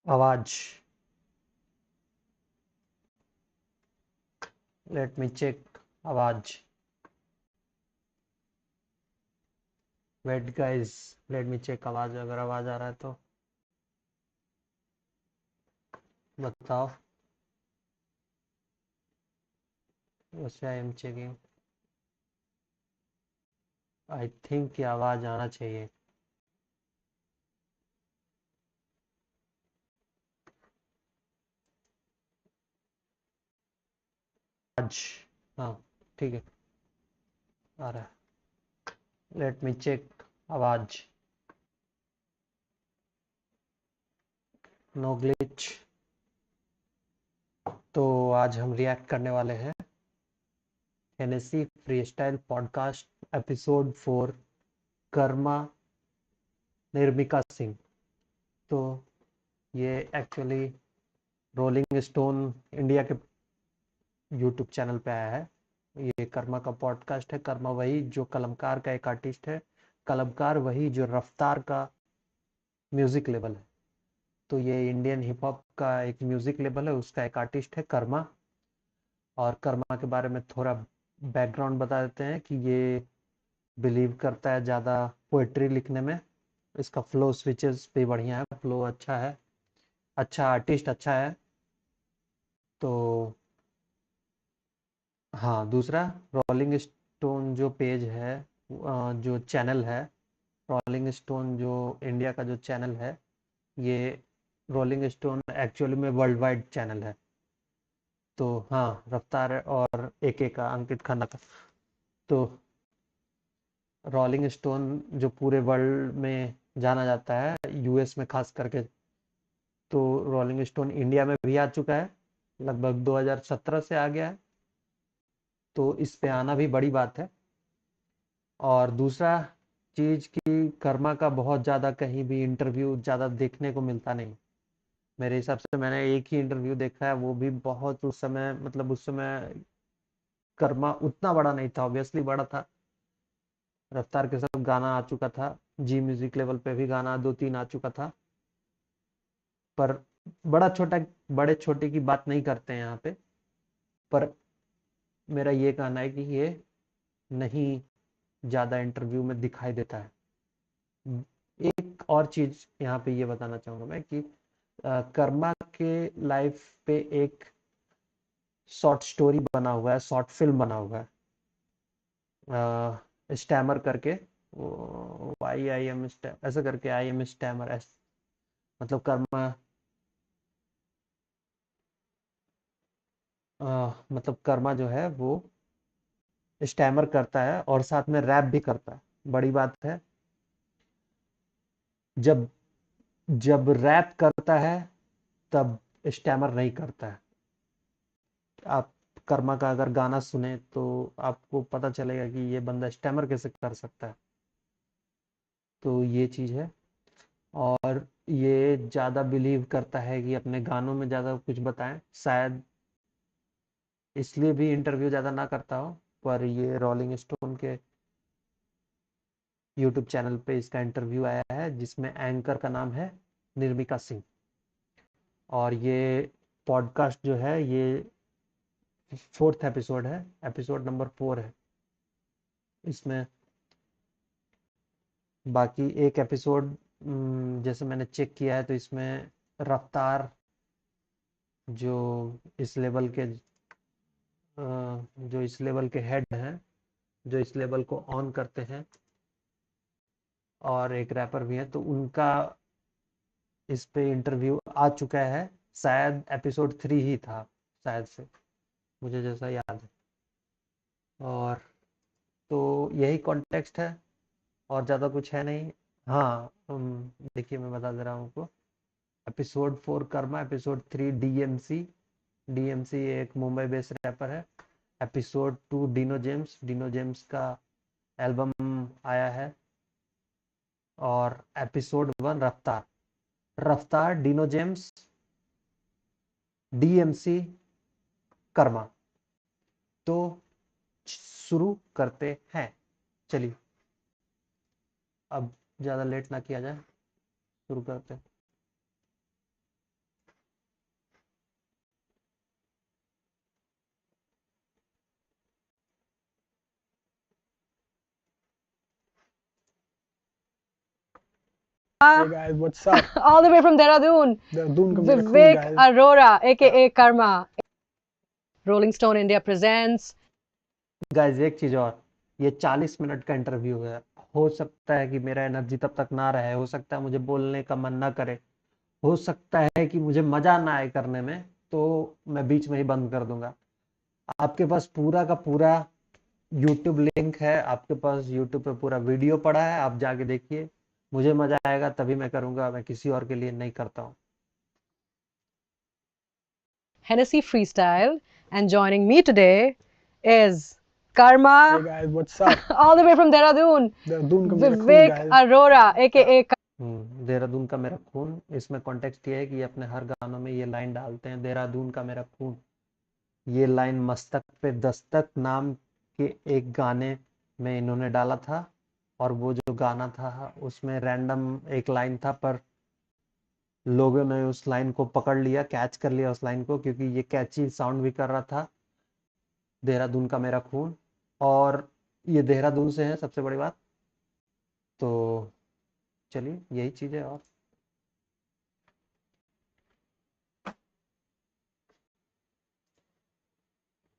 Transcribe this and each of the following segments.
आवाज। Let me check. आवाज। Wait guys, let me check आवाज। अगर आवाज आ रहा है तो बताओ। वैसे I am checking. I think कि आवाज आना चाहिए। आज। हाँ, ठीक है, आ रहा है। Let me check. आवाज। No glitch. तो आज हम रिएक्ट करने वाले हैं Hennessy freestyle podcast episode 4, Karma Nirmika Singh. तो ये एक्चुअली रोलिंग स्टोन इंडिया के यूट्यूब चैनल पे आया है। ये कर्मा का पॉडकास्ट है। कर्मा वही जो कलमकार का एक आर्टिस्ट है, कलमकार वही जो रफ्तार का म्यूजिक लेबल है। तो ये इंडियन हिप हॉप का एक म्यूजिक लेबल है, उसका एक आर्टिस्ट है कर्मा। और कर्मा के बारे में थोड़ा बैकग्राउंड बता देते हैं कि ये बिलीव करता है ज़्यादा पोएट्री लिखने में। इसका फ्लो स्विचेस भी बढ़िया है, फ्लो अच्छा है, अच्छा आर्टिस्ट अच्छा है। तो हाँ, दूसरा, रोलिंग स्टोन जो पेज है, जो चैनल है, रोलिंग स्टोन जो इंडिया का जो चैनल है, ये रोलिंग स्टोन एक्चुअली में वर्ल्ड वाइड चैनल है। तो हाँ, रफ्तार और एके का, अंकित खन्ना का। तो रोलिंग स्टोन जो पूरे वर्ल्ड में जाना जाता है, यूएस में खास करके। तो रोलिंग स्टोन इंडिया में भी आ चुका है, लगभग 2017 से आ गया है। तो इस पे आना भी बड़ी बात है। और दूसरा चीज कि कर्मा का बहुत ज़्यादा कहीं भी इंटरव्यू ज़्यादा देखने को मिलता नहीं। मेरे हिसाब से मैंने एक ही इंटरव्यू देखा है, वो भी बहुत उस समय, मतलब उस समय कर्मा उतना बड़ा नहीं था, ऑब्वियसली बड़ा था। रफ्तार के साथ गाना आ चुका था, जी म्यूजिक लेवल पे भी गाना 2-3 आ चुका था। पर बड़ा छोटा, बड़े छोटे की बात नहीं करते हैं यहाँ पे। पर मेरा ये कहना है कि ये नहीं ज़्यादा इंटरव्यू में दिखाई देता है। एक और चीज यहाँ पे ये बताना चाहूंगा मैं कि कर्मा के लाइफ पे एक शॉर्ट स्टोरी बना हुआ है, शॉर्ट फिल्म बना हुआ है, स्टैमर करके। वाई आई एम ऐसा करके, आई एम स्टैमर, मतलब कर्मा, मतलब कर्मा जो है वो स्टैमर करता है और साथ में रैप भी करता है। बड़ी बात है, जब जब रैप करता है तब स्टैमर नहीं करता है। आप कर्मा का अगर गाना सुने तो आपको पता चलेगा कि ये बंदा स्टैमर कैसे कर सकता है। तो ये चीज़ है। और ये ज़्यादा बिलीव करता है कि अपने गानों में ज़्यादा कुछ बताएं, शायद इसलिए भी इंटरव्यू ज़्यादा ना करता हो। पर ये रोलिंग स्टोन के यूट्यूब चैनल पे इसका इंटरव्यू आया है, जिसमें एंकर का नाम है निर्मिका सिंह। और ये पॉडकास्ट जो है, ये 4th एपिसोड है, एपिसोड नंबर 4 है इसमें। बाकी एक एपिसोड जैसे मैंने चेक किया है तो इसमें रफ्तार, जो इस लेवल के जो इस लेवल के हेड हैं, जो इस लेवल को ऑन करते हैं, और एक रैपर भी है, तो उनका इस पे इंटरव्यू आ चुका है। शायद एपिसोड 3 ही था, शायद से, मुझे जैसा याद है। और तो यही कॉन्टेक्स्ट है, और ज़्यादा कुछ है नहीं। हाँ, देखिए मैं बता दे रहा हूँ आपको। Episode 4 Karma, episode 3 DMC. DMC एक मुंबई बेस्ड रैपर है। Episode 2 Dino James, Dino James का एल्बम आया है। और एपिसोड 1 रफ्तार, रफ्तार, डिनो जेम्स, डीएमसी, कर्मा। तो शुरू करते हैं, चलिए। अब ज़्यादा लेट ना किया जाए, शुरू करते हैं। Hey guys, what's up? All the way from Dehradun, Dehradun ka mera khoon, Vivek guys. Arora, aka Karma. Rolling Stone India presents. Guys एक चीज और, ये 40 मिनट का इंटरव्यू है। हो सकता है कि मेरा एनर्जी तब तक ना रहे, हो सकता है मुझे बोलने का मन ना करे, हो सकता है कि मुझे मजा ना आए करने में, तो मैं बीच में ही बंद कर दूंगा। आपके पास पूरा का पूरा यूट्यूब लिंक है, आपके पास यूट्यूब पे पूरा वीडियो पड़ा है, आप जाके देखिए। मुझे मजा आएगा तभी मैं करूंगा, मैं किसी और के लिए नहीं करता हूँ। Hennessy Freestyle, and joining me today is Karma. Hey guys, what's up? All the way from Dehradun, Dehradun ka mera khoon, Vivek guys. Arora, aka Dehradun का मेरा खून, इसमें कॉन्टेक्स्ट ये है कि ये अपने हर गानों में ये लाइन डालते हैं, देहरादून का मेरा खून। ये लाइन मस्तक पे दस्तक नाम के एक गाने में इन्होंने डाला था, और वो जो गाना था उसमें रैंडम एक लाइन था, पर लोगों ने उस लाइन को पकड़ लिया, कैच कर लिया उस लाइन को, क्योंकि ये कैची साउंड भी कर रहा था, देहरादून का मेरा खून। और ये देहरादून से है, सबसे बड़ी बात। तो चलिए, यही चीज़ है। और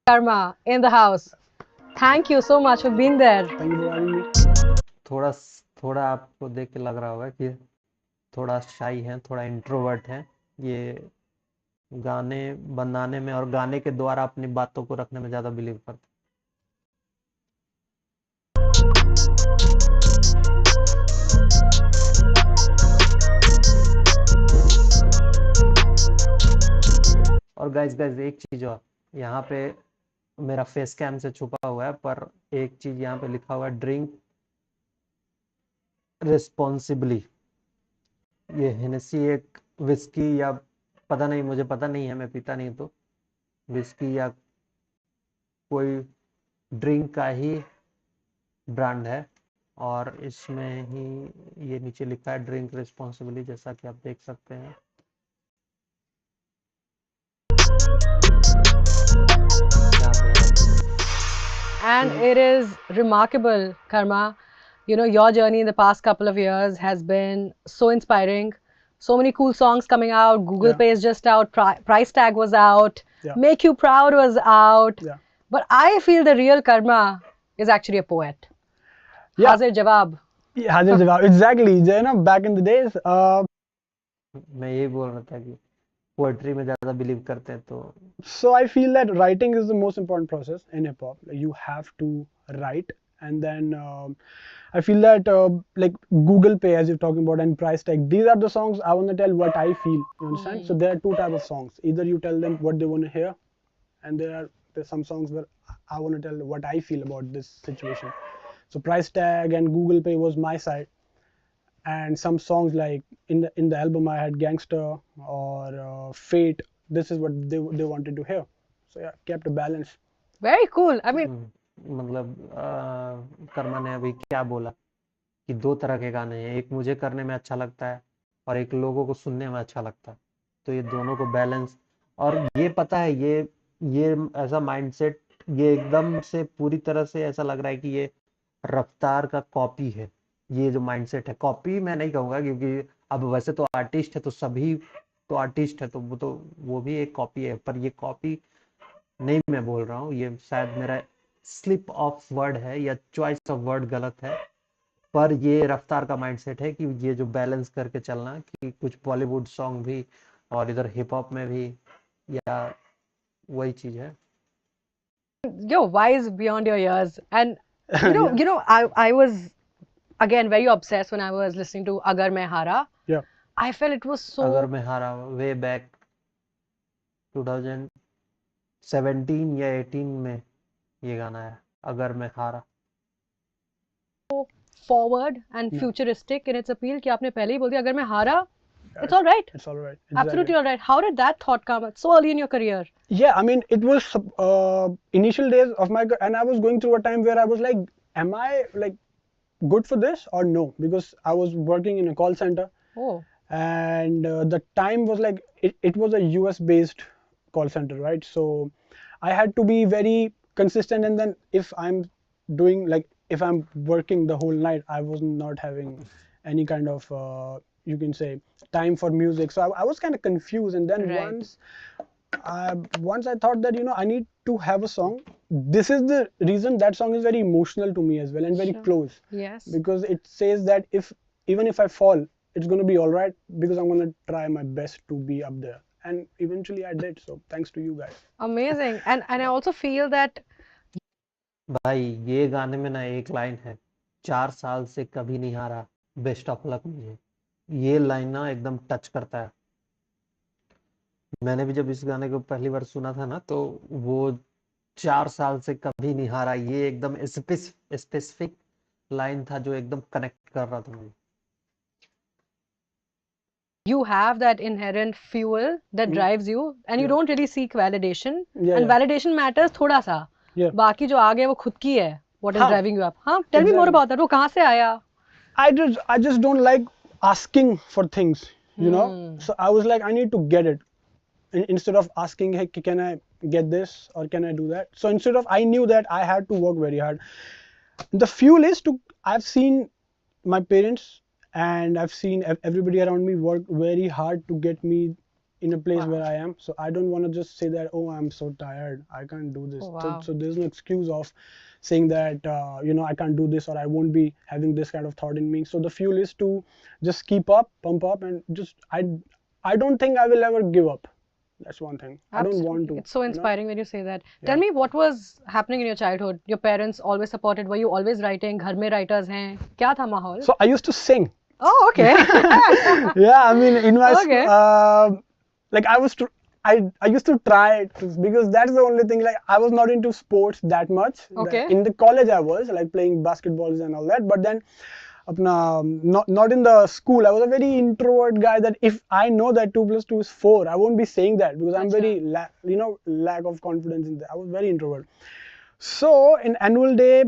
Karma in the house. Thank you so much for being there. Thank you for having me. थोड़ा थोड़ा आपको देख के लग रहा होगा कि थोड़ा शाई है, थोड़ा इंट्रोवर्ट है। ये गाने बनाने में और गाने के द्वारा अपनी बातों को रखने में ज़्यादा बिलीव करते हैं। और गाइज एक चीज़ और, यहाँ पे मेरा फेस कैम से छुपा हुआ है, पर एक चीज़ यहाँ पे लिखा हुआ है, ड्रिंक रिस्पॉन्सिबली। ये हेनेसी एक विस्की या पता नहीं, मुझे पता नहीं है, मैं पीता नहीं, तो विस्की या कोई ड्रिंक का ही ब्रांड है, और इसमें ही ये नीचे लिखा है ड्रिंक रिस्पॉन्सिबली, जैसा कि आप देख सकते हैं। And it is remarkable, Karma. You know, your journey in the past couple of years has been so inspiring. So many cool songs coming out. Google Pay is just out. Price Tag was out. Make You Proud was out. But I feel the real Karma is actually a poet. Hazir Jawab. Hazir Jawab, exactly. You know, back in the days. मैं यही बोल रहा था कि poetry में ज़्यादा believe करते हैं, तो So I feel that writing is the most important process in hip hop. You have to write, and then I feel that like Google Pay, as you're talking about, and Price Tag, these are the songs I want to tell what I feel. You understand? So there are two types of songs. Either you tell them what they want to hear, and there's some songs where I want to tell what I feel about this situation. So Price Tag and Google Pay was my side, and some songs like in the album I had Gangster or Fate. This is what they wanted to hear. So yeah, kept a balance. Very cool. I mean, मतलब कर्मा ने अभी क्या बोला कि दो तरह के गाने हैं, एक मुझे करने में अच्छा लगता है और एक लोगों को सुनने में अच्छा लगता है, तो ये दोनों को बैलेंस। और ये पता है, ये ऐसा माइंडसेट, ये एकदम से पूरी तरह से ऐसा लग रहा है कि ये रफ्तार का कॉपी है। ये जो माइंडसेट है, कॉपी मैं नहीं कहूँगा, क्योंकि अब वैसे तो आर्टिस्ट है, तो सभी तो आर्टिस्ट है, तो वो भी एक कॉपी है, पर ये कॉपी नहीं मैं बोल रहा हूँ, ये शायद मेरा स्लिप ऑफ वर्ड है या चॉइस ऑफ वर्ड गलत है, पर ये रफ्तार का माइंडसेट है कि ये जो बैलेंस करके चलना, कि कुछ बॉलीवुड सॉन्ग भी और इधर हिप हॉप में भी, या वही चीज है। You're wise beyond your years, and you know, I was again very obsessed when I was listening to Agar Main Hara. Yeah. I felt it was so. अगर मैं हारा, वे बैक 2017 या 18 में ये गाना है, अगर मैं हारा। Forward and futuristic in its appeal कि आपने पहले ही बोल दिया अगर मैं हारा, it's all right. It's all right. Absolutely all right. How did that thought come so early in your career? Yeah, I mean, it was initial days of my, and I was going through a time where I was like, am I like good for this or no? Because I was working in a call center. Oh. And the time was like, it was a US based call center, right? So I had to be very consistent, and then if I'm doing like, if I'm working the whole night, I was not having any kind of you can say, time for music. So I was kind of confused, and then Right. once I thought that I need to have a song. This is the reason that song is very emotional to me as well, and very Sure. close, Yes. because it says that even if I fall, it's going to be all right, because I'm going to try my best to be up there, and eventually I did. So thanks to you guys. Amazing. And I also feel that भाई ये गाने में ना एक line है, 4 साल से कभी नहीं हारा, बेस्ट ऑफ लक मुझे। ये लाइन ना एकदम टच करता है। मैंने भी जब इस गाने को पहली बार सुना था ना, तो वो 4 साल से कभी नहीं हारा, ये एकदम स्पेसिफिक लाइन था जो एकदम कनेक्ट कर रहा था मुझे। you have that inherent fuel that drives you and you Yeah. don't really seek validation. Yeah, And yeah. validation matters थोड़ा सा. Yeah. बाकी जो आगे है वो खुद की है. What is हाँ. driving you up? हाँ, tell me more Exactly. about that. वो कहाँ से आया? I just don't like asking for things, so I was like, I need to get it. Instead of asking, hey, can I get this or can I do that? So instead of, I knew that I had to work very hard. The fuel is I've seen my parents and I've seen everybody around me work very hard to get me in a place Wow. where I am. So I don't want to just say that, oh, I'm so tired, I can't do this. Wow. So there's no excuse of saying that, I can't do this, or I won't be having this kind of thought in me. So the fuel is to just keep up, pump up, and just, I don't think I will ever give up. That's one thing. I don't want to. It's so inspiring when you say that. Tell me, what was happening in your childhood? Your parents always supported? Were you always writing? घर में writers हैं? क्या था माहौल? So I used to sing. Oh, okay. Yeah, I mean, in my Okay. like I used to try to, because that's the only thing. Like, I was not into sports that much. Okay. In the college, I was like playing basketballs and all that. But then, not in the school. I was a very introvert guy. That if I know that 2 + 2 is 4, I won't be saying that, because I'm very lack of confidence in that. I was very introvert. So in annual day,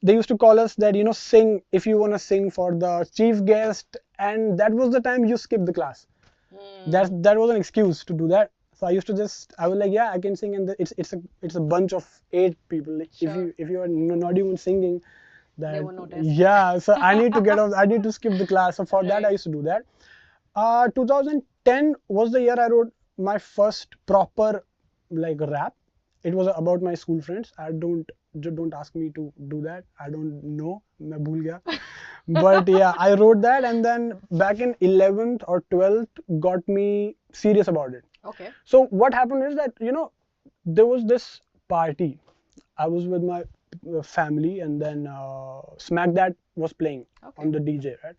they used to call us that, sing, if you want to sing for the chief guest, and that was the time you skip the class. That was an excuse to do that. So I used to I was like, yeah, I can sing, and it's a bunch of 8 people. Sure. If you are not even singing, that, They won't notice. yeah. So I need to get off. I need to skip the class. So for that, Right. I used to do that. 2010 was the year I wrote my first proper like rap. It was about my school friends. Don't ask me to do that. I don't know. मैं भूल गया. But yeah, I wrote that, and then back in 11th or 12th got me serious about it. Okay. So what happened is that, there was this party. I was with my family, and then Smack That was playing on the DJ, right?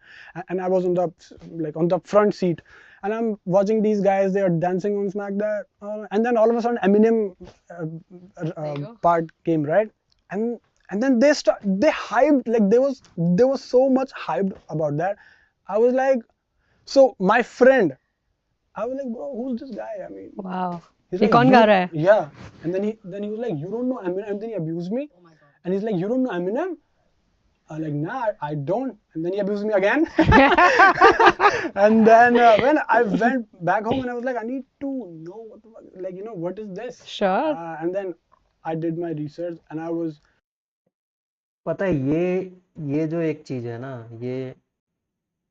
And I was on the front seat, and I'm watching these guys. They are dancing on Smack That, and then all of a sudden Eminem part came, right? And then they hyped, like there was so much hype about that. I was like, so my friend, I was like, bro, who's this guy? I mean, Wow. he's ये like, कौन गा रहा है? Yeah. And then he was like, you don't know Eminem? And then he abused me. Oh my God. And he's like, you don't know Eminem? I'm like, nah, I don't. And then he abused me again. And then when I went back home, and I was like, I need to know what the fuck, like, what is this? Sure. And then I did my research, and I was, पता है, ये जो एक चीज है ना,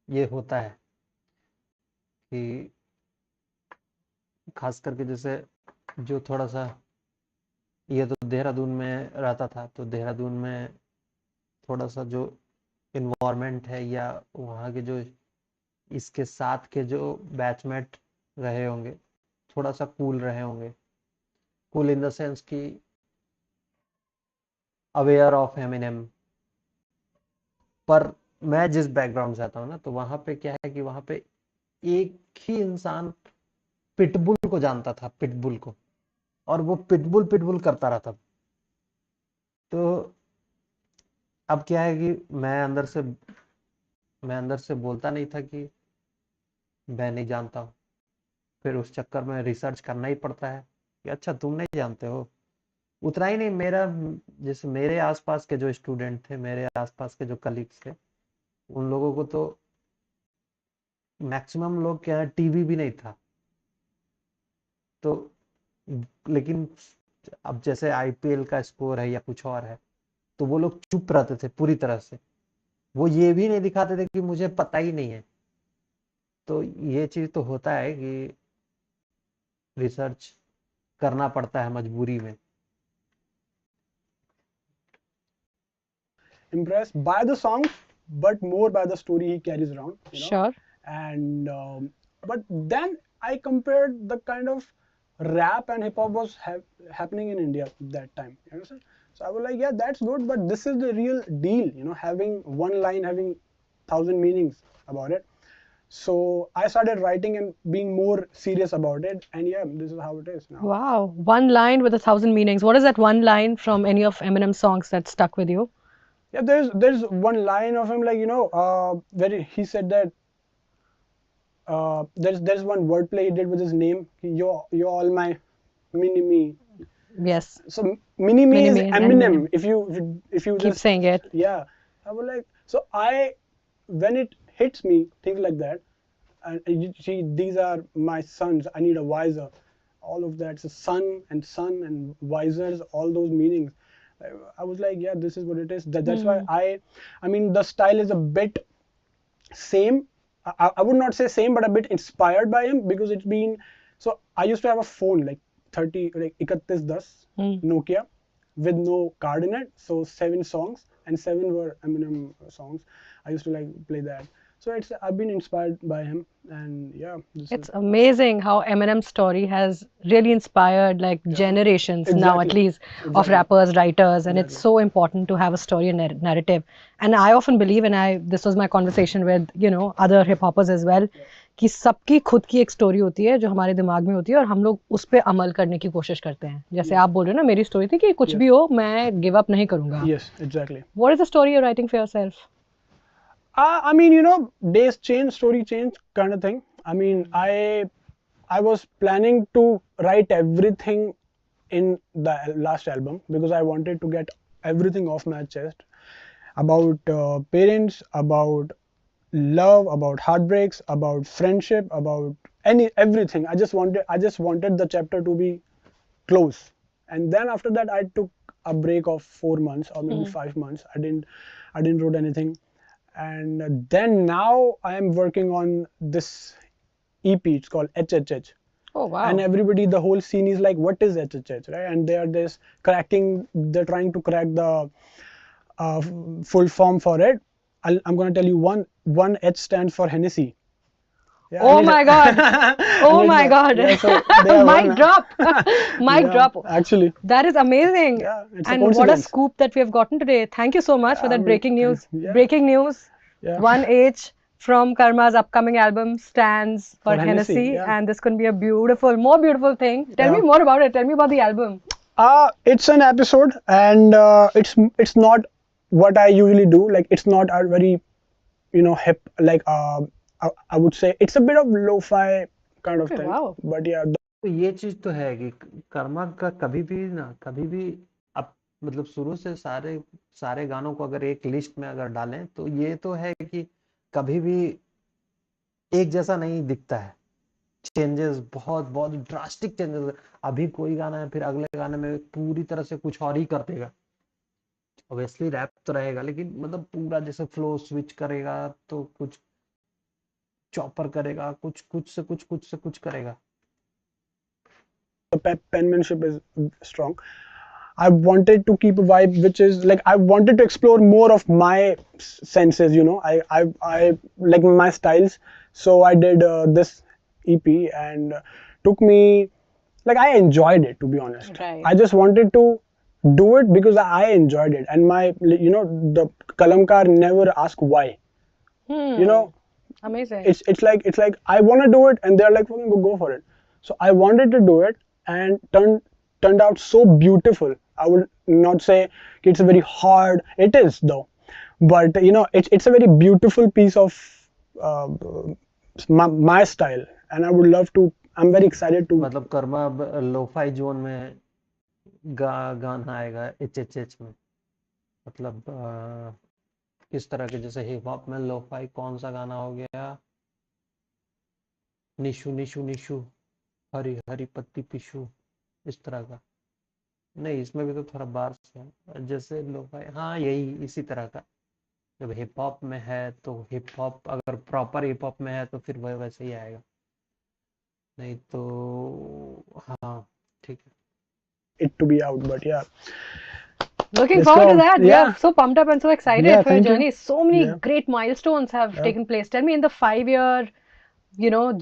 ये होता है कि खास करके जैसे जो थोड़ा सा, ये तो देहरादून में रहता था, तो देहरादून में थोड़ा सा जो इन्वायरमेंट है, या वहाँ के जो इसके साथ के जो बैचमेट रहे होंगे, थोड़ा सा कूल रहे होंगे, कूल इन द सेंस कि अवेयर ऑफ एमिनेम। पर मैं जिस बैकग्राउंड से आता हूँ ना, तो वहाँ पे क्या है कि वहाँ पे एक ही इंसान पिटबुल को जानता था, पिटबुल को, और वो पिटबुल करता रहता। तो अब क्या है कि मैं अंदर से बोलता नहीं था कि मैं नहीं जानता हूँ। फिर उस चक्कर में रिसर्च करना ही पड़ता है कि अच्छा तुम नहीं जानते हो। उतना ही नहीं, जैसे मेरे आसपास के जो स्टूडेंट थे, मेरे आसपास के जो कलीग्स थे, उन लोगों को तो मैक्सिमम लोग के यहाँ टीवी भी नहीं था। तो लेकिन अब जैसे आईपीएल का स्कोर है या कुछ और है, तो वो लोग चुप रहते थे पूरी तरह से। वो ये भी नहीं दिखाते थे कि मुझे पता ही नहीं है। तो ये चीज़ तो होता है कि रिसर्च करना पड़ता है मजबूरी में। Impressed by the songs, but more by the story he carries around, you know. Sure. And but then I compared the kind of rap and hip hop was happening in India that time. You understand? So I was like, yeah, that's good, but this is the real deal. You know, having one line having 1,000 meanings about it. So I started writing and being more serious about it, and yeah, this is how it is now. Wow. One line with 1,000 meanings. What is that one line from any of Eminem's songs that stuck with you? Yeah, there's one line of him, like, you know, where he said that there's one wordplay he did with his name. You're all my mini me. Yes. So mini me is Mini-Me is Eminem. Eminem. If you Keep just saying it. yeah, I was like, so when it hits me things like that, and you see these are my sons. I need a visor. All of that. So son and visors, all those meanings. I was like, yeah, this is what it is. That's why I mean, the style is a bit same. I would not say same, but a bit inspired by him because it's been. So I used to have a phone like 30, like 3110 Nokia with no card in it. So 7 songs and 7 were Eminem songs. I used to like play that. So I've been inspired by him, and yeah, this It's is amazing how Eminem's story has really inspired like generations now, at Exactly. least, of Exactly. rappers, writers, and it's Exactly. so important to have a story and narrative. And I often believe, and this was my conversation with other hip hoppers as well, कि सबकी खुद की एक story होती है जो हमारे दिमाग में होती है और हम लोग उस पर अमल करने की कोशिश करते हैं. जैसे आप बोल रहे हो ना, मेरी स्टोरी थी कि कुछ भी हो मैं गिव अप नहीं करूंगा. Yes, exactly. What is the story you're writing for yourself? I mean, you know, days change, story change, kind of thing. I mean, I was planning to write everything in the last album because I wanted to get everything off my chest about parents, about love, about heartbreaks, about friendship, about everything. I just wanted the chapter to be close. And then after that, I took a break of 4 months or maybe 5 months. I didn't wrote anything. And then now I am working on this EP. It's called HHH. Oh wow. And everybody, the whole scene is like, what is HHH, right? And they're trying to crack the full form for it. I'm going to tell you one H stands for Hennessy. Yeah, Oh my God. Oh my God. Yeah, so Mic drop. Mic drop. Actually. That is amazing. Yeah, it's a and what a coincidence. scoop that we have gotten today. Thank you so much for that breaking news. yeah. Breaking news. Yeah. 1H from Karma's upcoming album stands for Hennessy, Hennessy, yeah. and this can be a more beautiful thing. Tell me more about it. Tell me about the album. It's an episode, and it's not what I usually do. Like, it's not a very, hip, like I would say it's a bit of lo-fi kind of Okay, thing. wow. But yeah, तो ये चीज तो है कि कर्मा का कभी भी अब मतलब शुरू से सारे गानों को अगर एक लिस्ट में अगर डालें तो ये तो है कि कभी भी एक जैसा नहीं दिखता है. चेंजेस बहुत बहुत ड्रास्टिक चेंजेस. अभी कोई गाना है, फिर अगले गाने में पूरी तरह से कुछ और ही कर देगा. ऑब्वियसली रैप तो रहेगा, लेकिन मतलब पूरा जैसे फ्लो स्विच करेगा, तो कुछ चॉपर करेगा, कुछ से कुछ करेगा. the penmanship is strong. I wanted to keep a vibe which is like, I wanted to explore more of my senses, I like my styles. So I did this EP, and took me, like, I enjoyed it, to be honest. Right. I just wanted to do it because I enjoyed it, and the Kalamkar never ask why. Amazing. It's like I want to do it, and they're like, "Fucking go for it." So I wanted to do it, and turned out so beautiful. I would not say it's a very hard. It is though, but it's a very beautiful piece of my style, and I would love to. I'm very excited to. मतलब कर्मा अब lofi zone में गाना आएगा HHH में. मतलब किस तरह के, जैसे हिप हॉप में लोफाई कौन सा गाना हो गया, निशु निशु निशु हरी हरी पत्ती पिशु, इस तरह का. नहीं, इसमें भी तो थोड़ा बार्स है जैसे लोफाई. हाँ, यही इसी तरह का. जब हिप हॉप में है तो हिप हॉप अगर प्रॉपर हिप हॉप में है तो फिर वह वैसे ही आएगा, नहीं तो हाँ ठीक है। it to be out, but yeah, Looking let's forward to go. that. We are Yeah, so pumped up and so excited yeah, for your thank you. journey. So many Yeah, great milestones have yeah, taken place. Tell me, in the 5 year,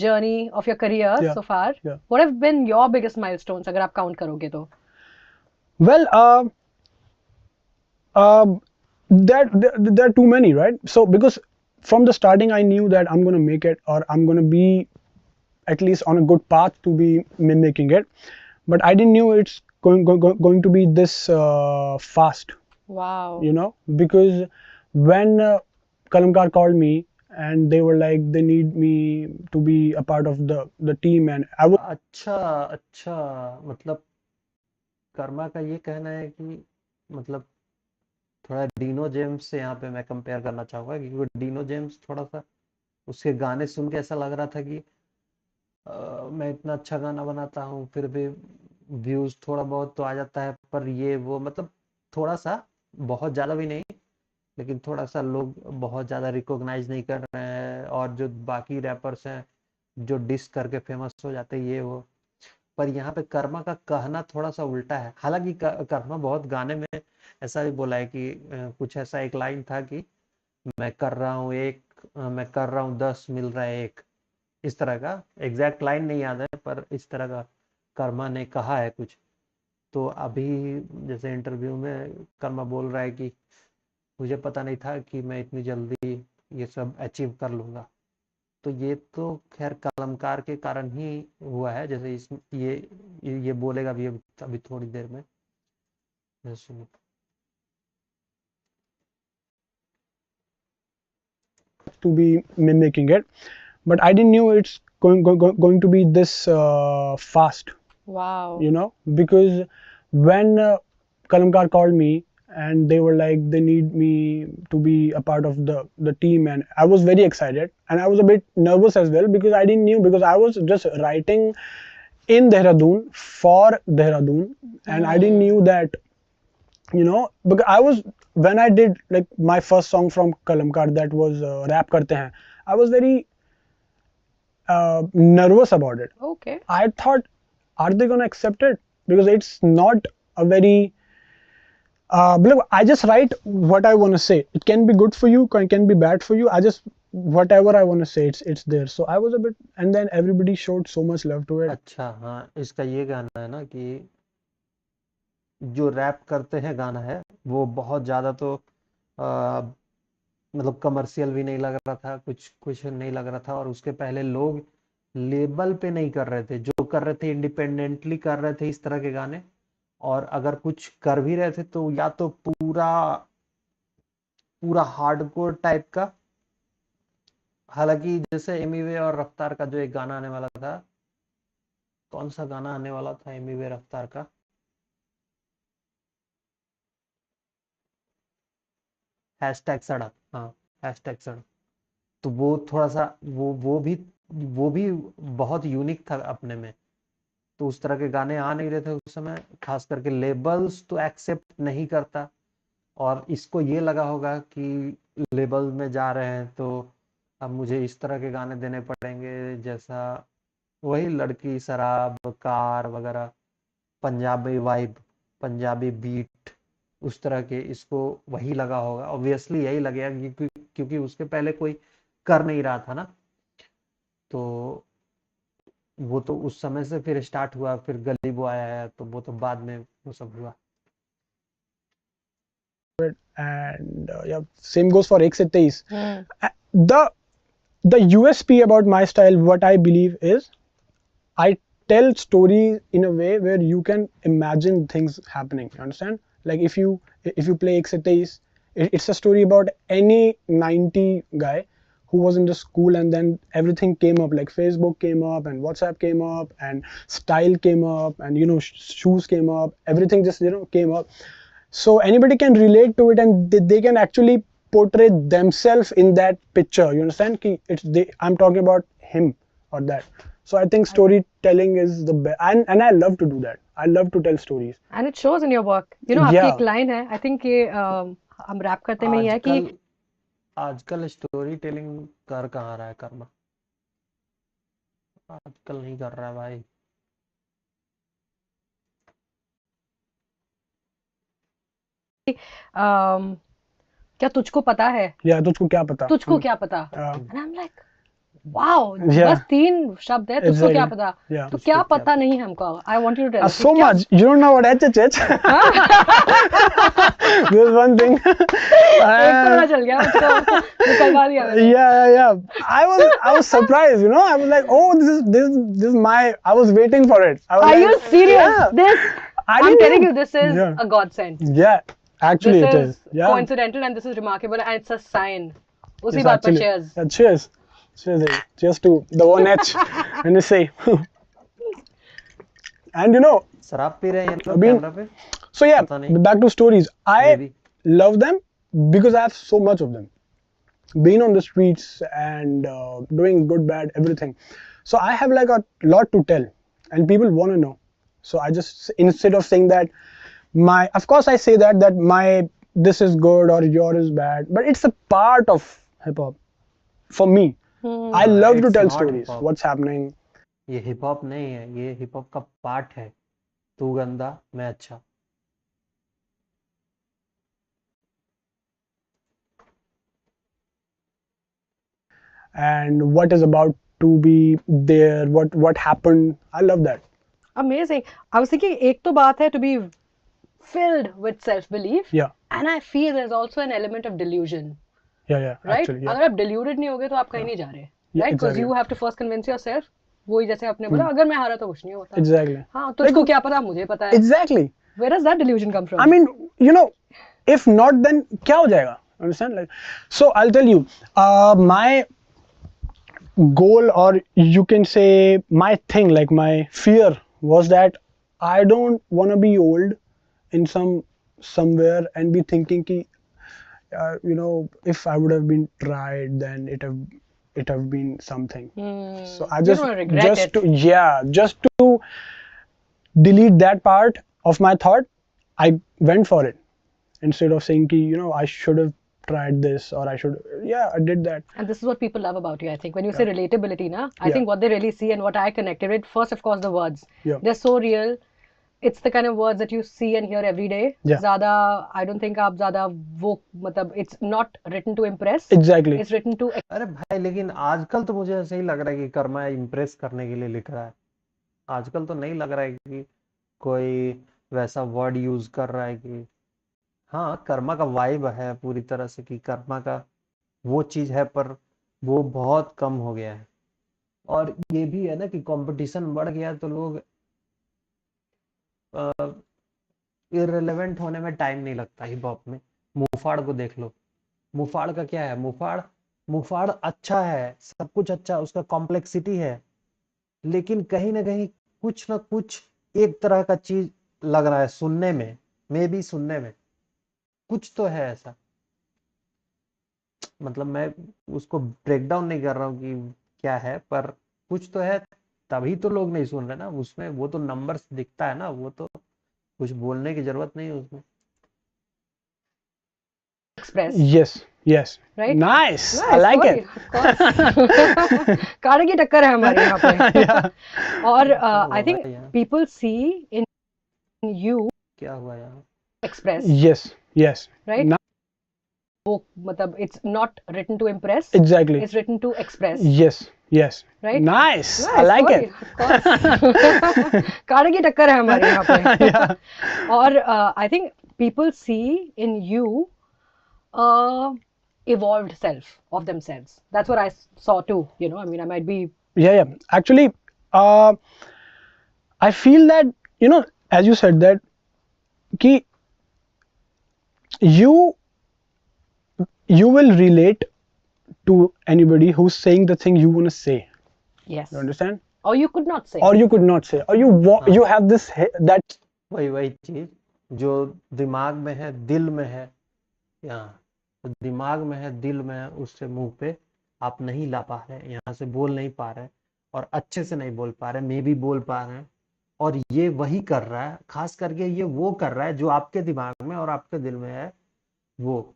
journey of your career yeah, so far, yeah. what have been your biggest milestones? अगर आप count करोगे तो? Well, um, there are too many, right? So because from the starting, I knew that I'm gonna make it, or I'm gonna be at least on a good path to be making it, but I didn't knew it's going to be this fast, Wow. because when Kalamkar called me and they were like they need me to be a part of the team, and I was अच्छा अच्छा, मतलब कर्मा का ये कहना है कि मतलब थोड़ा डीनो जेम्स से यहाँ पे मैं कंपेयर करना चाहूँगा, क्योंकि डीनो जेम्स थोड़ा सा उसके गाने सुन के ऐसा लग रहा था कि मैं इतना अच्छा गाना बनाता हूँ फिर भी व्यूज थोड़ा बहुत तो आ जाता है, पर ये वो मतलब थोड़ा सा, बहुत ज़्यादा भी नहीं, लेकिन थोड़ा सा लोग बहुत ज़्यादा रिकॉग्नाइज नहीं कर रहे हैं, और जो बाकी रैपर्स हैं जो डिस करके फेमस हो जाते हैं ये वो। पर यहाँ पे कर्मा का कहना थोड़ा सा उल्टा है, हालांकि कर्मा बहुत गाने में ऐसा भी बोला है कि कुछ ऐसा एक लाइन था कि मैं कर रहा हूँ एक, मैं कर रहा हूँ 10 मिल रहा है एक, इस तरह का एग्जैक्ट लाइन नहीं याद है, पर इस तरह का कर्मा ने कहा है कुछ। तो अभी जैसे इंटरव्यू में कर्मा बोल रहा है कि मुझे पता नहीं था कि मैं इतनी जल्दी ये सब अचीव कर लूँगा। तो ये तो खैर कलमकार के कारण ही हुआ है, जैसे इस ये बोलेगा भी अभी थोड़ी देर में, सुनो। to be making it, but I didn't knew it's going to be this fast, Wow. because when Kalamkar called me and they were like they need me to be a part of the team, and I was very excited and I was a bit nervous as well because I didn't knew, because I was just writing in Dehradun for Dehradun, and I didn't knew that, because I was, when I did like my first song from Kalamkar, that was Rap Karte Hain, I was very nervous about it. Okay. I thought, are they going to accept it? Because it's not a very, look, I just write what I want to say. It can be good for you, can be bad for you. I just, whatever I want to say, it's there. So I was a bit, and then everybody showed so much love to it. अच्छा हाँ, इसका ये गाना है ना कि जो rap करते हैं गाना है वो बहुत ज़्यादा तो मतलब कमर्शियल भी नहीं लग रहा था, कुछ कुछ नहीं लग रहा था, और उसके पहले लोग लेबल पे नहीं कर रहे थे, जो कर रहे थे इंडिपेंडेंटली कर रहे थे इस तरह के गाने, और अगर कुछ कर भी रहे थे तो या तो पूरा पूरा हार्डकोर टाइप का। हालांकि जैसे एमिवे और रफ्तार का जो एक गाना आने वाला था, कौन सा गाना आने वाला था एमिवे रफ्तार का, हैशटैग सड़क, हाँ हैशटैग सड़क, तो वो थोड़ा सा वो भी बहुत यूनिक था अपने में। तो उस तरह के गाने आ नहीं रहे थे उस समय, खास करके लेबल्स तो एक्सेप्ट नहीं करता, और इसको ये लगा होगा कि लेबल में जा रहे हैं तो अब मुझे इस तरह के गाने देने पड़ेंगे, जैसा वही लड़की शराब कार वगैरह, पंजाबी वाइब, पंजाबी बीट, उस तरह के, इसको वही लगा होगा, ऑब्वियसली यही लगेगा क्योंकि उसके पहले कोई कर नहीं रहा था ना। तो वो तो उस समय से फिर स्टार्ट हुआ, फिर गली बॉय आया, तो वो तो बाद में वो सब हुआ। And yeah, same goes for Ek Se Teis. Hmm. The USP about my style, what I believe is, I tell stories in a way where you can imagine things happening. You understand? Like if you play Ek Se Teis, it's a story about any 90 guy who was in the school, and then everything came up, like Facebook came up and WhatsApp came up and style came up, and shoes came up, everything just came up. So anybody can relate to it, and they can actually portray themselves in that picture. You understand? I'm talking about him or that. So I think storytelling is the best, and I love to do that. I love to tell stories. And it shows in your work. आपकी Yeah, एक line है, I think ये हम rap करते में ही है कि आजकल आजकल स्टोरी टेलिंग कर कहाँ रहा है कर्मा, आजकल नहीं कर रहा है भाई। um, क्या तुझको पता है, या तुझको क्या पता? तुझको क्या पता, Uh, and I'm like wow, Yeah. बस 3 शब्द है, तुझको क्या Exactly. पता, Yeah. तो तुझको क्या क्या पता नहीं है हमको। I want you to tell us So क्या, much. You don't know what HHH? There's one thing. एक तो पता चल गया मुझको, निकलवा दिया मैंने। Yeah. I was surprised, you know. I was like, oh, this is my. I was waiting for it. I was Are like, you serious? Yeah. This, I I'm didn't telling know. you, this is Yeah. a godsend. Yeah. Actually, This it is is. Yeah. coincidental and this is remarkable and it's a sign. उसी Yes, बात पर actually. cheers. Yeah, cheers. Cheers to the one H. And you say. And you know, शराब P रहे हैं ये लोग अभी- camera पे, so yeah, पता नहीं। back to stories. I Maybe. love them because I have so much of them. Being on the streets and doing good, bad, everything. So I have like a lot to tell, and people want to know. So I just, instead of saying that of course I say that my this is good or your is bad, but it's a part of hip hop for me. I love to It's tell not stories. hip-hop. What's happening? ये hip hop नहीं है, ये hip hop का part है। तू गंदा मैं अच्छा। And what is about to be there? What happened? I love that. Amazing. I was thinking, एक तो बात है to be filled with self-belief, Yeah. and I feel there's also an element of delusion, Yeah. right? Actually, yeah. अगर आप deluded नहीं होगे तो आप कहीं नहीं जा रहे, Yeah, right? Because exactly. you have to first convince yourself. वही जैसे आपने बोला, अगर मैं हारा तो कुछ नहीं होता। Exactly. हाँ, तुझको क्या पता, मुझे पता है। Exactly. Where does that delusion come from? I mean, you know, if not, then क्या हो जाएगा? Understand? Like, so I'll tell you, my goal, or you can say my thing, like my fear, was that I don't want to be old in somewhere and be thinking ki, you know, if I would have been tried, then it have been something. So I You just don't wanna regret it. just to delete that part of my thought, I went for it instead of saying ki, you know, I should have tried this, or I did that. And this is what people love about you, I think. When you say relatability, na, I Yeah. think what they really see and what I connected with, first, of course, the words. Yeah. They're so real. It's the kind of words that you see and hear every day. Yeah. ज़्यादा, I don't think आप ज़्यादा वो, मतलब, it's not written to impress. Exactly. It's written to अरे भाई, लेकिन आजकल तो मुझे ऐसे ही लग रहा है कि कर्मा इम्प्रेस करने के लिए लिख रहा है। आजकल तो नहीं लग रहा है कि कोई वैसा वर्ड यूज कर रहा है कि हाँ, कर्मा का वाइब है पूरी तरह से कि कर्मा का वो चीज है, पर वो बहुत कम हो गया है। और ये भी है ना कि कंपटीशन बढ़ गया तो लोग इररिलेवेंट होने में टाइम नहीं लगता हिप हॉप में। मुफाड़ को देख लो, मुफाड़ का क्या है, मुफाड़ अच्छा है, सब कुछ अच्छा, उसका कॉम्प्लेक्सिटी है, लेकिन कहीं ना कहीं कुछ ना कुछ एक तरह का चीज लग रहा है सुनने में, मे बी सुनने में कुछ तो है ऐसा। मतलब मैं उसको ब्रेक डाउन नहीं कर रहा हूँ कि क्या है, पर कुछ तो है, तभी तो लोग नहीं सुन रहे ना उसमें। वो तो नंबर्स दिखता है ना, वो तो कुछ बोलने की जरूरत नहीं है उसमें। express. Yes. Right? Nice. I Nice, like sorry, it. of course. काढ़े की टक्कर है हमारी यहाँ पे। और I think भाई यहाँ people see in you क्या हुआ यहाँ? express, Yes. right? Ni- वो मतलब it's not written to impress. Exactly. It's written to express. Yes. Right? Nice. I Nice, like sorry, it. of course. काढ़े की टक्कर है हमारी यहाँ पे। और I think people see in you evolved self of themselves. That's what I saw too. You know, I mean, I might be. Yeah. Actually, I feel that, you know, as you said that, ki you will relate to anybody who's saying the thing you want to say. Yes. You understand? Or you could not say. Or you could not say. Or you have this that. वही चीज जो दिमाग में है, दिल में है, यहाँ दिमाग में है, दिल में है, उससे मुंह पे आप नहीं ला पा रहे, यहाँ से बोल नहीं पा रहे, और अच्छे से नहीं बोल पा रहे, मे भी बोल पा रहे हैं। और ये वही कर रहा है, खास करके ये वो कर रहा है जो आपके दिमाग में और आपके दिल में है, वो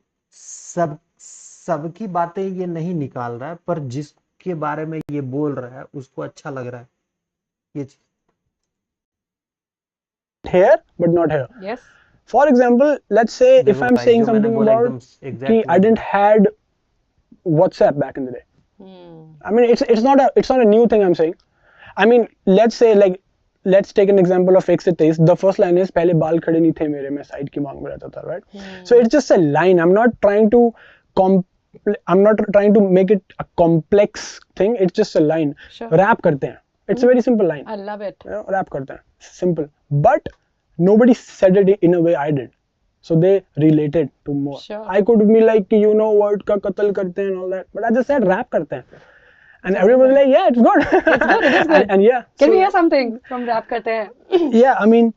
सबकी बातें ये नहीं निकाल रहा है, पर जिसके बारे में ये बोल रहा है उसको अच्छा लग रहा है ये चीज। here but not here. Yes. For example, let's say if देखो I'm भाई, saying जो मैंने something बोला about एकदम कि एग्जैक्टली I वही didn't है। had WhatsApp back in the day. I mean, it's not a new thing I'm saying. I mean, let's take an example of एक से 23. The first line is पहले बाल खड़े नहीं थे मेरे, मैं साइड की मांग में रहता था, right? So it's just a line. I'm not trying to make it a complex thing. It's just a line. Sure. Rap करते हैं. It's a very simple line. I love it. You know, rap करते हैं. Simple. But nobody said it in a way I did. So they related to more. Sure. I could be like, you know, word का कत्ल करते हैं and all that. But I just said rap करते हैं. And everybody like, yeah, it's good. It's good. It is good. and yeah. Can so, we hear something from Rap Karte Hain? Yeah, I mean,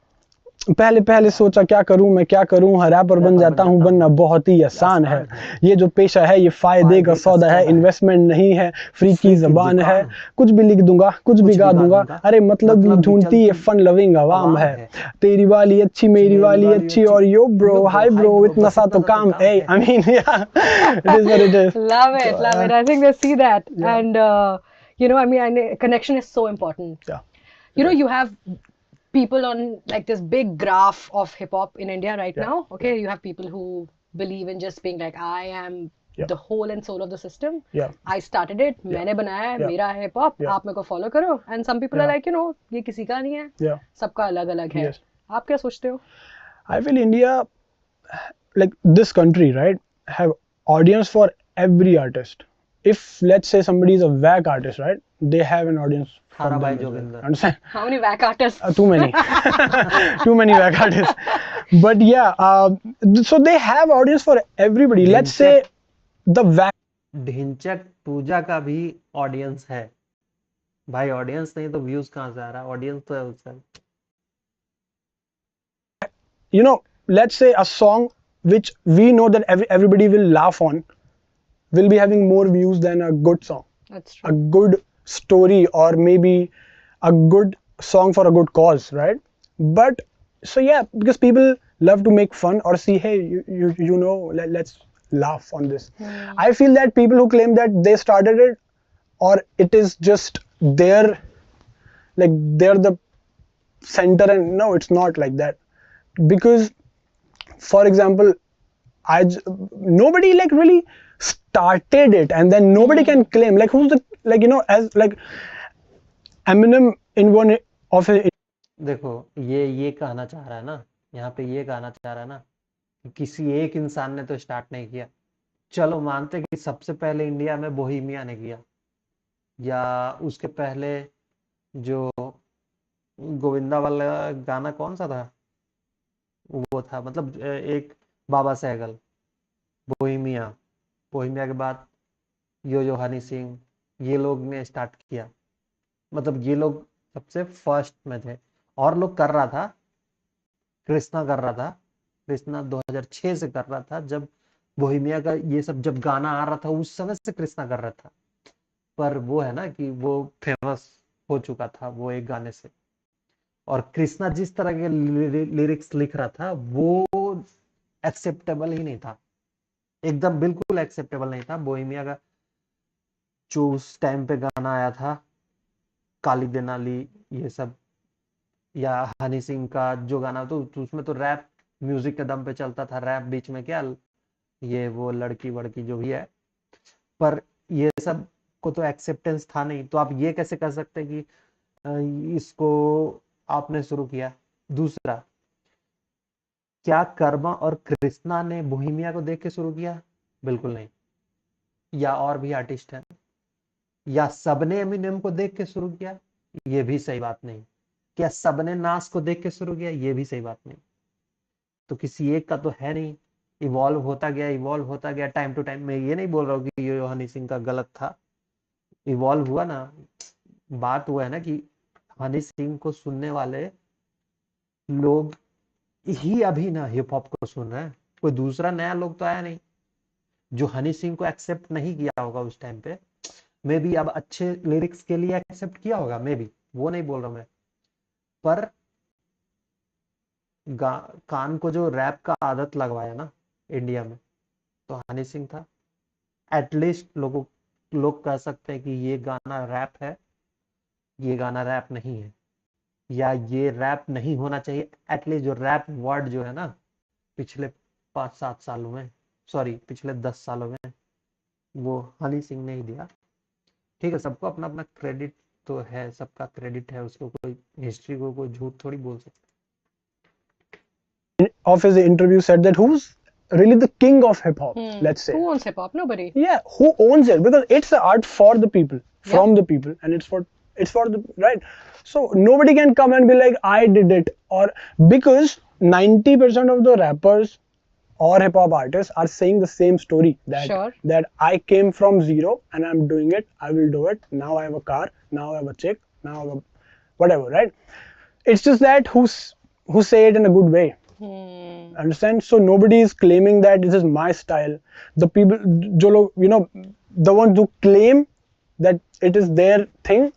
पहले सोचा क्या करूं मैं, क्या करूं, wrapper बन जाता हूं, बनना बहुत ही आसान है, ये जो पेशा है ये फायदे का सौदा है, इन्वेस्टमेंट नहीं है, फ्री की जबान है, कुछ भी लिख दूंगा, कुछ भी गा दूंगा, अरे मतलब भी ढूंढती ये फन लविंग आवाम है, तेरी वाली अच्छी मेरी वाली अच्छी और यो ब्रो हाय ब्रो इतना सा तो काम है. I mean, yeah, it is what it is. Love it, love it. I think they see that. And you know, I mean, connection is so important. Yeah. You know, you have people on like this big graph of hip hop in India right now. Okay, you have people who believe in just being like, I am the whole and soul of the system. Yeah. I started it. मैंने बनाया है, मेरा hip hop. आप मेरे को follow करो. And some people are like, you know, ये किसी का नहीं है. Yeah. सबका अलग-अलग है. Yes. आप क्या सोचते हो? I feel India, like this country, right, have audience for every artist. If let's say somebody is a whack artist, right, they have an audience for them Bhai as well. Joginder. Understand? How many whack artists? Too many. Too many whack artists. But yeah, so they have audience for everybody. Let's say the whack. ढिंचक पूजा का भी audience है भाई, audience नहीं तो views कहाँ से आ रहा है, ऑडियंस तो है उसका. You know, let's say a song which we know that everybody will laugh on will be having more views than a good song. That's A true. good story or maybe a good song for a good cause, right? But so yeah, because people love to make fun or see, hey, you know, let's laugh on this. I feel that people who claim that they started it or it is just their, like they're the center, and no, it's not like that. Because for example, nobody like really started it, and then nobody can claim like who's the, like, you know, as like Eminem in one of his. देखो ये कहना चाह रहा है ना, यहाँ पे ये कहना चाह रहा है ना कि किसी एक इंसान ने तो स्टार्ट नहीं किया. चलो मानते कि सबसे पहले इंडिया में बोहेमिया ने किया, या उसके पहले जो गोविंदा वाला गाना कौन सा था, वो था मतलब एक बाबा सहगल, बोहेमिया. बोहेमिया के बाद यो हनी सिंह, ये लोग ने स्टार्ट किया. मतलब ये लोग सबसे फर्स्ट में थे. और लोग कर रहा था, कृष्णा कर रहा था, कृष्णा 2006 से कर रहा था, जब बोहेमिया का ये सब जब गाना आ रहा था उस समय से कृष्णा कर रहा था. पर वो है ना कि वो फेमस हो चुका था वो एक गाने से, और कृष्णा जिस तरह के लिरिक्स लिख रहा था वो एक्सेप्टेबल ही नहीं था, एकदम बिल्कुल एक्सेप्टेबल नहीं था. बोहेमिया का जो उस टाइम पे गाना आया था काली देनाली ये सब, या हनी सिंह का जो गाना तो उसमें तो रैप म्यूजिक के दम पे चलता था, रैप बीच में क्या ये वो लड़की वड़की जो भी है, पर ये सब को तो एक्सेप्टेंस था नहीं. तो आप ये कैसे कर सकते कि इसको आपने शुरू किया. दूसरा, क्या कर्मा और कृष्णा ने बोहेमिया को देख के शुरू किया? बिल्कुल नहीं. या और भी आर्टिस्ट हैं, या सबने एमिनेम को देख के शुरू किया? ये भी सही बात नहीं. क्या सबने नास को देख के शुरू किया? ये भी सही बात नहीं. तो किसी एक का तो है नहीं. इवॉल्व होता गया टाइम टू टाइम. मैं ये नहीं बोल रहा हूँ कि यो हनी सिंह का गलत था, इवॉल्व हुआ ना. बात हुआ है ना कि हनी सिंह को सुनने वाले लोग ही अभी ना हिप हॉप को सुन रहे हैं, कोई दूसरा नया लोग तो आया नहीं जो हनी सिंह को एक्सेप्ट नहीं किया होगा उस टाइम पे. मे बी अब अच्छे लिरिक्स के लिए एक्सेप्ट किया होगा, मे बी, वो नहीं बोल रहा मैं. पर कान को जो रैप का आदत लगवाया ना इंडिया में, तो हनी सिंह था. एटलीस्ट लोग कह सकते हैं कि ये गाना रैप है, ये गाना रैप नहीं है, या ये रैप नहीं होना चाहिए। एटलीस्ट जो रैप वर्ड जो है ना, पिछले 5-7 सालों में, सॉरी पिछले 10 सालों में, वो हनी सिंह ने ही दिया। ठीक है, सबको अपना अपना क्रेडिट तो है, सबका क्रेडिट है, उसको कोई हिस्ट्री को कोई झूठ थोड़ी बोल सकता। Of his interview said that who's really the king of hip hop, let's say. Who owns hip hop? Nobody. Yeah, who owns it? Because it's an art for the people, from the people, and it's for the right. So nobody can come and be like, I did it, or because 90% of the rappers or hip hop artists are saying the same story, that Sure. that I came from zero and I'm doing it. I will do it. Now I have a car. Now I have a chick. Now I have a whatever, right? It's just that who say it in a good way. Understand? So nobody is claiming that this is my style. The people, jo log, the ones who claim that it is their thing,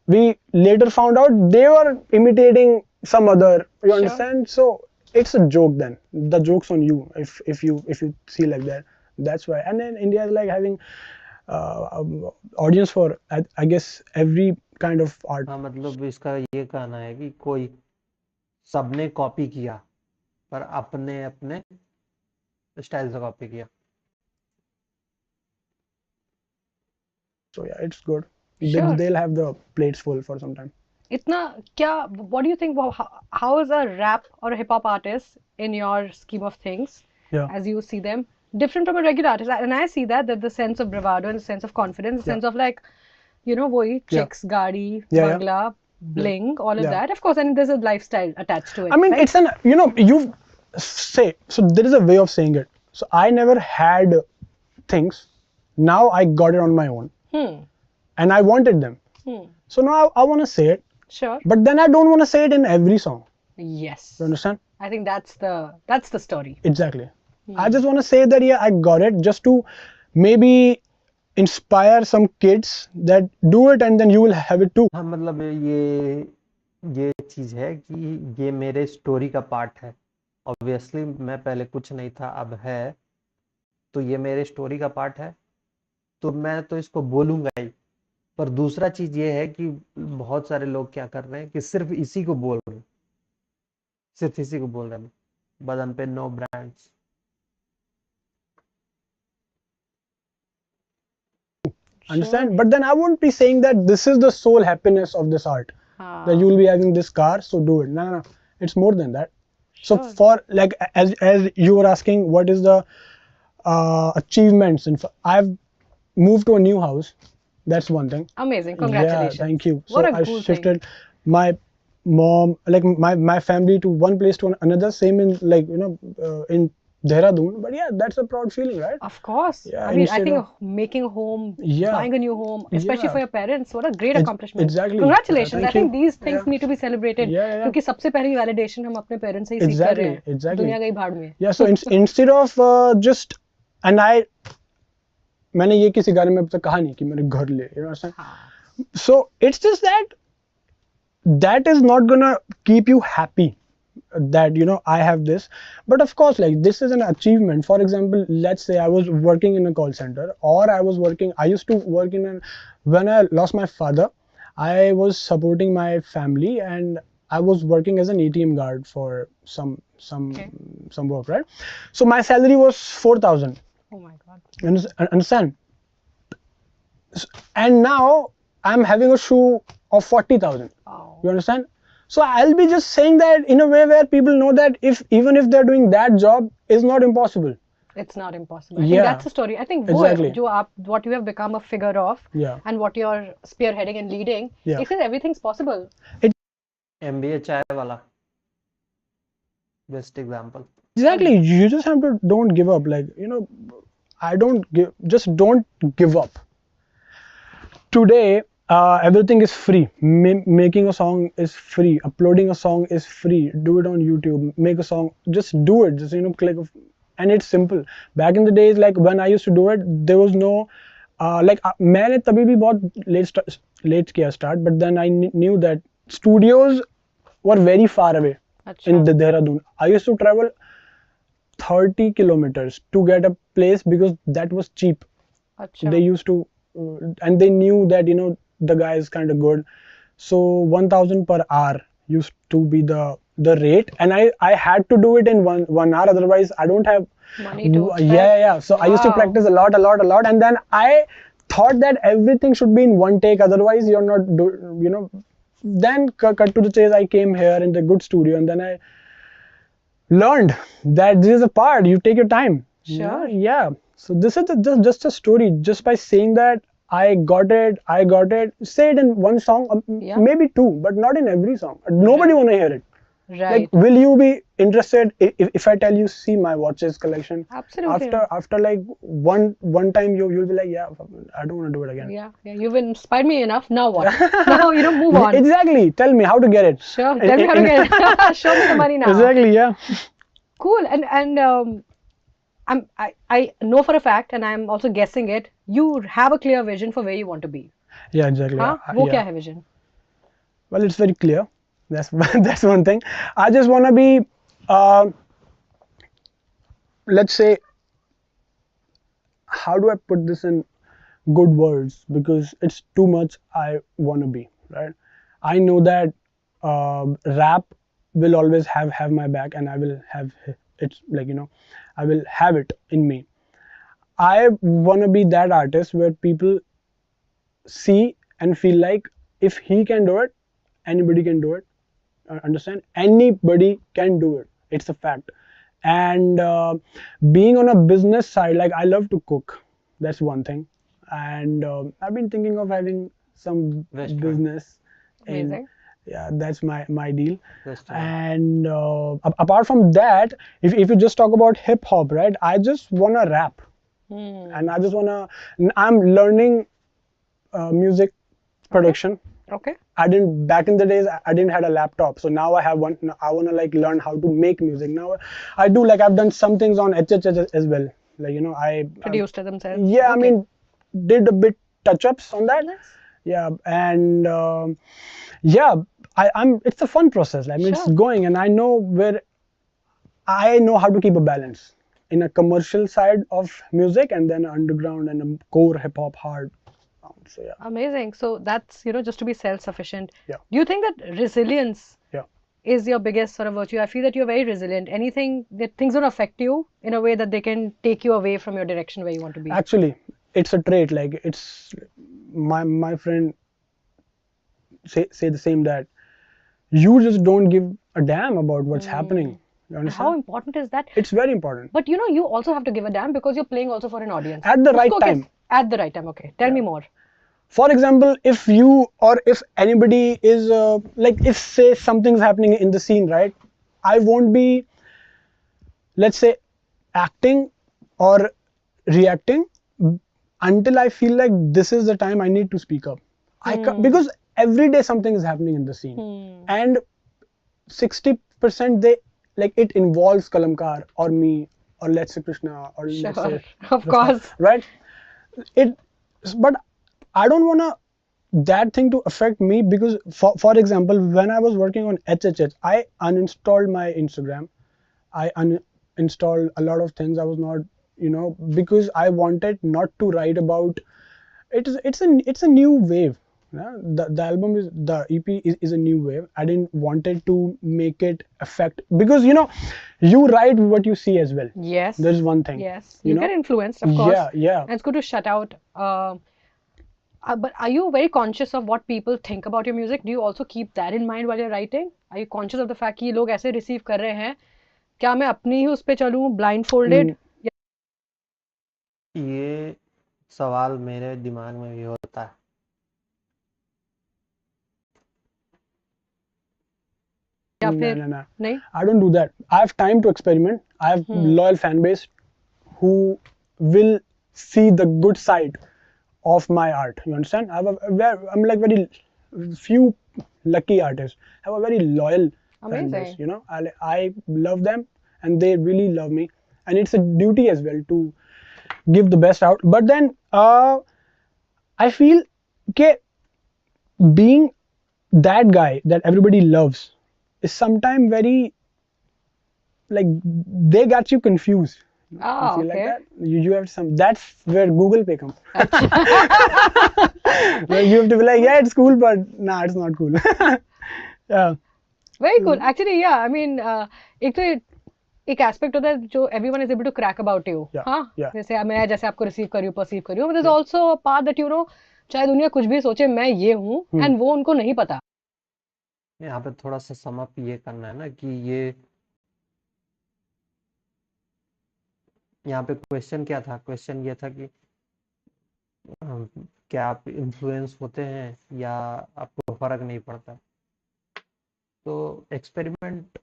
we later found out they were imitating some other. You understand? So it's a joke. Then the joke's on you if you see like that. That's why. And then India is like having audience for I guess every kind of art. हाँ, मतलब इसका ये कहना है कि कोई सबने copy किया पर अपने अपने स्टाइल से कॉपी किया। So yeah, it's good. Sure. They'll have the plates full for some time. इतना क्या? What do you think? How is a rap or a hip hop artist in your scheme of things, Yeah. as you see them, different from a regular artist? And I see that the sense of bravado and the sense of confidence, the sense of like, wohi chicks, gaadi, bangla, bling, all of that. Of course, and there's a lifestyle attached to it. I mean, right? it's an you say so. There is a way of saying it. So I never had things. Now I got it on my own, and I wanted them. So now I want to say it, Sure. but then I don't want to say it in every song. Yes. You understand? I think that's the story. Exactly. I just want to say that yeah, I got it just to maybe inspire some kids that do it and then you will have it too. हाँ, मतलब ये चीज है कि ये मेरे story का part है। ऑब्वियसली मैं पहले कुछ नहीं था, अब है, तो ये मेरे स्टोरी का पार्ट है, तो मैं तो इसको बोलूंगा ही। पर दूसरा चीज ये है कि बहुत सारे लोग क्या कर रहे हैं कि सिर्फ इसी को बोल रहे हैं, सिर्फ इसी को बोल रहे हैं, बदन पे no brands. Understand? But then I won't be saying that this is the sole happiness of this art. That you will be having this car, so do it. No. It's more than that. So for like as you were asking, what is the achievements? I've moved to a new house. That's one thing. Amazing. Congratulations. Yeah, thank you. What so a cool I shifted my mom, like my family, to one place to another. Same in like in Dehradun. But yeah, that's a proud feeling, right? Of course. Yeah, I mean, I instead think of- making a home, Yeah. buying a new home, especially Yeah. for your parents, what a great accomplishment. exactly. Congratulations. Thank I think you. these things Yeah. need to be celebrated. Yeah. क्योंकि सबसे पहली validation हम अपने parents से ही सीख कर Exactly, रहे हैं. exactly. दुनिया गई भाड़ में. Yeah, so instead of just and मैंने ये किसी गाने में अब तक कहा नहीं कि मेरे घर ले, you know what I'm saying? So it's just that is not gonna keep you happy that I have this, but of course like this is an achievement. For example, let's say I was working in a call center, or I used to work when I lost my father, I was supporting my family and I was working as an ATM guard for some work, right? So my salary was 4,000. Oh my God. Understand? And now I'm having a shoe of 40,000. Oh. You understand? So I'll be just saying that in a way where people know that even if they're doing that job, is not impossible. It's not impossible. I think Yeah. that's the story. I think Exactly. what you have become a figure of, Yeah. and what you're spearheading and leading, Yeah. it says everything's possible. MBA चाय वाला best example. Exactly. You just have to don't give up. Like just don't give up. Today, everything is free. Making a song is free. Uploading a song is free. Do it on YouTube. Make a song. Just do it. Just click, and it's simple. Back in the days, like when I used to do it, there was no मैंने तभी भी बहुत late किया start, but then I knew that studios were very far away in Dehradun. I used to travel 30 kilometers to get a place because that was cheap. Acha. They used to and they knew that the guy is kind of good, so 1000 per hour used to be the rate, and I had to do it in one hour, otherwise I don't have Money to yeah. So I used to Wow. practice a lot, and then I thought that everything should be in one take, otherwise you're not then cut to the chase, I came here in the good studio, and then I learned that this is a part you take your time. Sure. Yeah. So this is just a story. Just by saying that I got it, say it in one song, Yeah. maybe two, but not in every song. Nobody wanna hear it. Right. Like, will you be interested if I tell you, see my watches collection? Absolutely. After like one time you'll be like, yeah, I don't want to do it again. Yeah. You've inspired me enough. Now what? Now move on. Exactly. Tell me how to get it. Sure. Tell me how to get it. Show me the money now. Exactly. Yeah. Cool. And I know for a fact, and I'm also guessing it. You have a clear vision for where you want to be. Yeah. Exactly. हाँ? वो yeah. क्या है vision? Well, it's very clear. That's that's one thing. I just want to be, let's say, how do I put this in good words? Because it's too much I want to be, right? I know that rap will always have my back, and I will have it's like I will have it in me. I want to be that artist where people see and feel like if he can do it, anybody can do it. Understand? Anybody can do it. It's a fact. And being on a business side, like I love to cook. That's one thing. And I've been thinking of having some Restaurant. business. Amazing. Yeah, that's my deal. Restaurant. And apart from that, if you just talk about hip hop, right? I just wanna rap, and I just wanna. I'm learning music production. Okay. I didn't back in the days. I didn't had a laptop, so now I have one. I wanna like learn how to make music. Now I do, like I've done some things on HHH as well. Like I Produced it themselves. yeah, I Okay. mean, did a bit touch ups on that. Nice. Yeah, and yeah, I'm. It's a fun process. I mean, it's Sure. going, and I know where. I know how to keep a balance in a commercial side of music, and then underground and a core hip hop hard. So yeah. Amazing. So that's just to be self-sufficient. Yeah. Do you think that resilience Yeah. is your biggest sort of virtue? I feel that you're very resilient. Anything that things don't affect you in a way that they can take you away from your direction where you want to be. Actually, it's a trait. Like it's my friend say the same, that you just don't give a damn about what's happening. You understand? How important is that? It's very important. But you also have to give a damn because you're playing also for an audience. At the right Usko time. At the right time. Okay. Tell me more. For example, if you or if anybody is like, if say something's happening in the scene, right? I won't be, let's say, acting or reacting until I feel like this is the time I need to speak up. Because every day something is happening in the scene, and 60% it involves Kalamkar or me or let's say Krishna or let's Sure. say Of course. right? But I don't wanna that thing to affect me, because for example, when I was working on HHH, I uninstalled my Instagram. I uninstalled a lot of things. I was not, because I wanted not to write about it. It's a new wave. Yeah? The album is, the EP is a new wave. I didn't wanted to make it affect, because you write what you see as well. Yes. There's one thing. Yes. You get influenced, of course. Yeah. And it's good to shut out. But are you very conscious of what people think about your music? Do you also keep that in mind while you're writing? Are you conscious of the fact कि ये लोग ऐसे receive कर रहे हैं? क्या मैं अपनी ही उस पे चलूं blindfolded? ये सवाल मेरे दिमाग में भी होता है। या No, फिर no. नहीं? I don't do that. I have time to experiment. I have loyal fan base who will see the good side of my art. You understand? I'm like very few lucky artists. I have a very loyal fan base. Amazing. I love them and they really love me, and it's a duty as well to give the best out. But then I feel that being that guy that everybody loves is sometimes very like they got you confused. You Ah, feel like okay. that? You have some. That's where Google Pay comes. Where you have to be like, yeah, it's cool, but nah, it's not cool. Yeah. Very cool. Actually, yeah. I mean, एक तो एक aspect होता है जो everyone is able to crack about you. Yeah, हाँ, yeah. जैसे मैं जैसे आपको रिसीव कर रही हूँ, परसीव कर रही हूँ, but there's also a part that you know, चाहे दुनिया कुछ भी सोचे, मैं ये हूँ, and वो उनको नहीं पता. यहाँ पे थोड़ा सा सम अप ये करना है ना कि ये यहाँ पे क्वेश्चन क्या था? क्वेश्चन ये था कि क्या आप इन्फ्लुएंस होते हैं या आपको फर्क नहीं पड़ता? तो एक्सपेरिमेंट,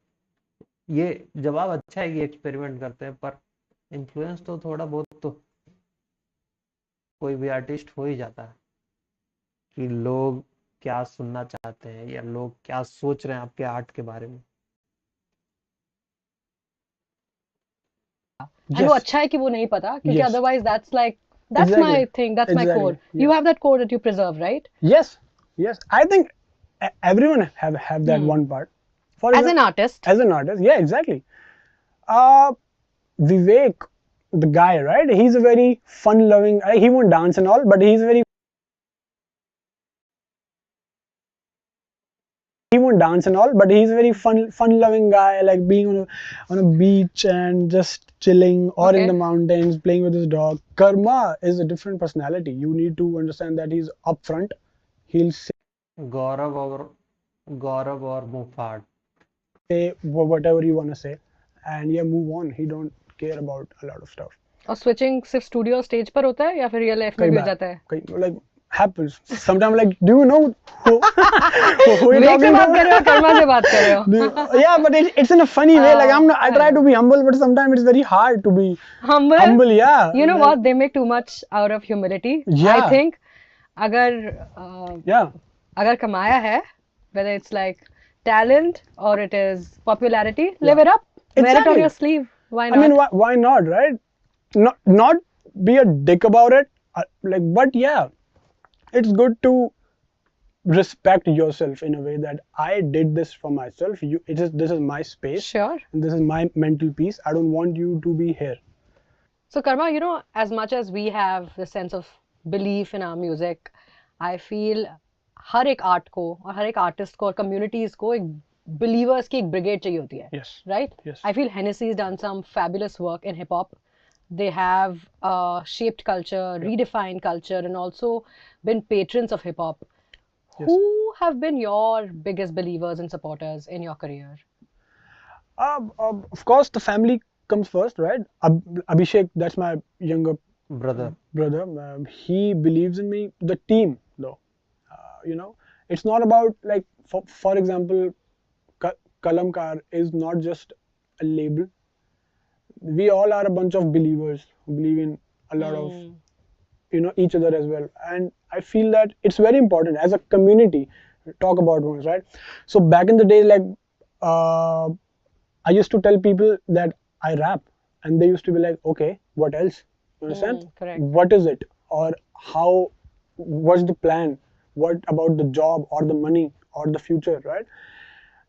ये जवाब अच्छा है कि एक्सपेरिमेंट करते हैं, पर इन्फ्लुएंस तो थोड़ा बहुत तो कोई भी आर्टिस्ट हो ही जाता है कि लोग क्या सुनना चाहते हैं या लोग क्या सोच रहे हैं आपके आर्ट के बारे में. And वो अच्छा है कि वो नहीं पता, क्योंकि Yes. otherwise that's like that's Exactly. my thing, that's my Exactly. code. Yeah. You have that code that you preserve, right? Yes. Yes. I think everyone have that one part. For As example, an artist. as an artist, yeah, exactly. Vivek, the guy, right? He's a very fun-loving. He won't dance and all, but he's very. He won't dance and all, but he's a very fun-loving guy, like being on a beach and just chilling, or in Okay. the mountains, playing with his dog. Karma is a different personality. You need to understand that he's upfront. He'll गौरव और मुफाड. say whatever you want to say, and yeah, move on. He don't care about a lot of stuff. और switching सिर्फ studio stage पर होता है या फिर real life में भी हो जाता है? Like happens sometimes. Like, do you know who you're विवेक से talking बात कर रहे हो, about? कर्मा से बात कर रहे हो? Yeah, but it's in a funny way. Like, I try to be humble, but sometimes it's very hard to be Humble? humble. Yeah. You know Like, what? They make too much out of humility. Yeah. I think अगर Yeah. अगर कमाया है, whether it's like talent or it is popularity, live it up. Wear it on Exactly. your sleeve. Why not? I mean, why not, right? Not be a dick about it. Like, but yeah, it's good to respect yourself in a way that I did this for myself. This is my space. Sure. And this is my mental peace. I don't want you to be here. So Karma, you know, as much as we have the sense of belief in our music, I feel हर एक art को और हर एक artist को और communities को एक believers की एक ब्रिगेड चाहिए होती है. Yes. Right? Yes. I feel Hennessy's done some fabulous work in hip hop. They have shaped culture, redefined culture, and also been patrons of hip hop. Yes. Who have been your biggest believers and supporters in your career? Of course, the family comes first, right? Abhishek, that's my younger brother. He believes in me. The team, though, you know, it's not about like, for example, Kalamkar is not just a label. We all are a bunch of believers who believe in a lot of, you know, each other as well. And I feel that it's very important as a community to talk about ones, right? So back in the day, like, I used to tell people that I rap, and they used to be like, okay, what else? You understand? Correct. What is it? Or how, what's the plan? What about the job or the money or the future, right?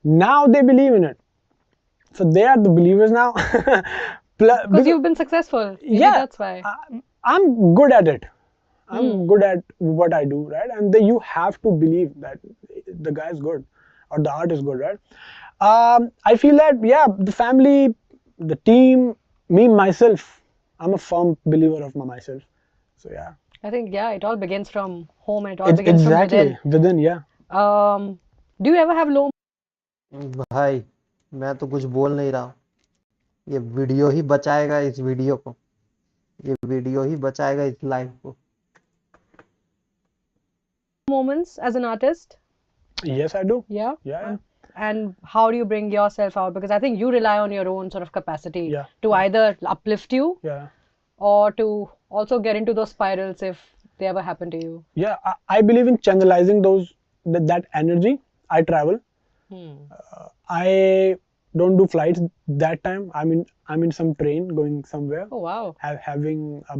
Now they believe in it. So they are the believers now. Because you've been successful. Maybe Yeah, that's why. I'm good at it. I'm good at what I do, right? And you have to believe that the guy is good or the art is good, right? I feel that, yeah, the family, the team, me, myself, I'm a firm believer of myself. So, yeah. I think, yeah, it all begins from home and it all begins Exactly. from Within, yeah. within. Do you ever have low भाई मैं तो कुछ बोल नहीं रहा हूँ. ये video ही बचाएगा इस वीडियो को. ये वीडियो ही बचाएगा इस लाइफ को. moments as an artist? Yes, I do. Yeah. Yeah. And how do you bring yourself out? Because I think you rely on your own sort of capacity Yeah. to either uplift you Yeah. or to also get into those spirals if they ever happen to you. Yeah. I believe in channelizing that energy. I travel. I don't do flights that time. I'm in some train going somewhere. Oh, wow. Having a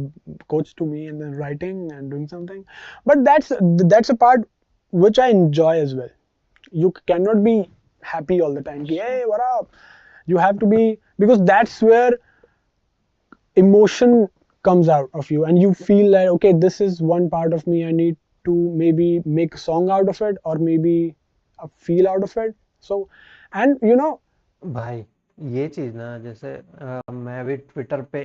coach to me and then writing and doing something. But that's a part which I enjoy as well. You cannot be happy all the time. Hey, what up? You have to be, because that's where emotion comes out of you, and you feel like, okay, this is one part of me, I need to maybe make a song out of it, or maybe a feel out of it. So, and भाई ये चीज ना, जैसे मैं भी Twitter पे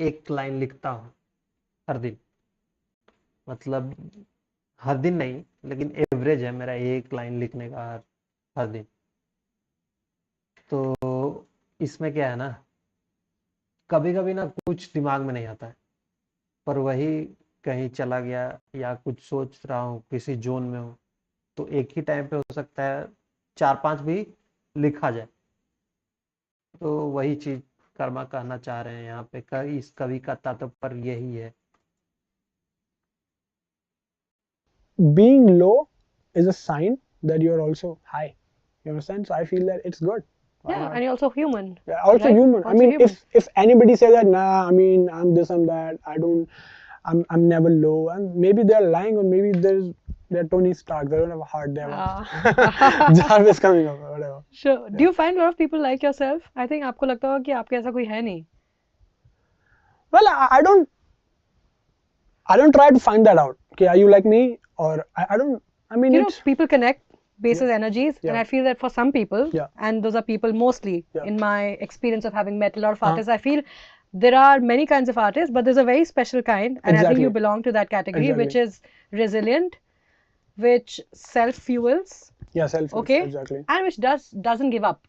एक line लिखता हूँ हर दिन, मतलब हर दिन नहीं, लेकिन एवरेज है मेरा एक लाइन लिखने का हर दिन। तो इसमें क्या है ना, कभी कभी ना कुछ दिमाग में नहीं आता है, पर वही कहीं चला गया या कुछ सोच रहा हूँ, किसी जोन में हूँ, तो एक ही टाइम पे हो सकता है 4-5 भी लिखा जाए। तो वही चीज कर्मा कहना चाह रहे हैं यहाँ पे, इस कवि का तात्पर्य यही है। being low is a sign that you're also high. You understand? So I feel that it's good. Why Yeah, not? and you're also human. Yeah, also right? human. I Also mean, human. if anybody says that, nah, I mean, I'm this, I'm that, I'm never low, and maybe they're lying, or maybe they're Tony Stark. They don't have a heart. They have Jarvis coming up or whatever. Sure. Do you find a lot of people like yourself? I think आपको लगता होगा कि आपके ऐसा कोई है नहीं. Well, I don't try to find that out. Okay, are you like me, or I don't. I mean, You know, it's people connect bases energies, and Yeah. I feel that for some people, Yeah. and those are people mostly, Yeah. in my experience of having met a lot of artists, I feel there are many kinds of artists, but there's a very special kind, and I think you Exactly. belong to that category, which Exactly. is resilient, which self fuels, Yeah, self. okay, Exactly. and which doesn't give up.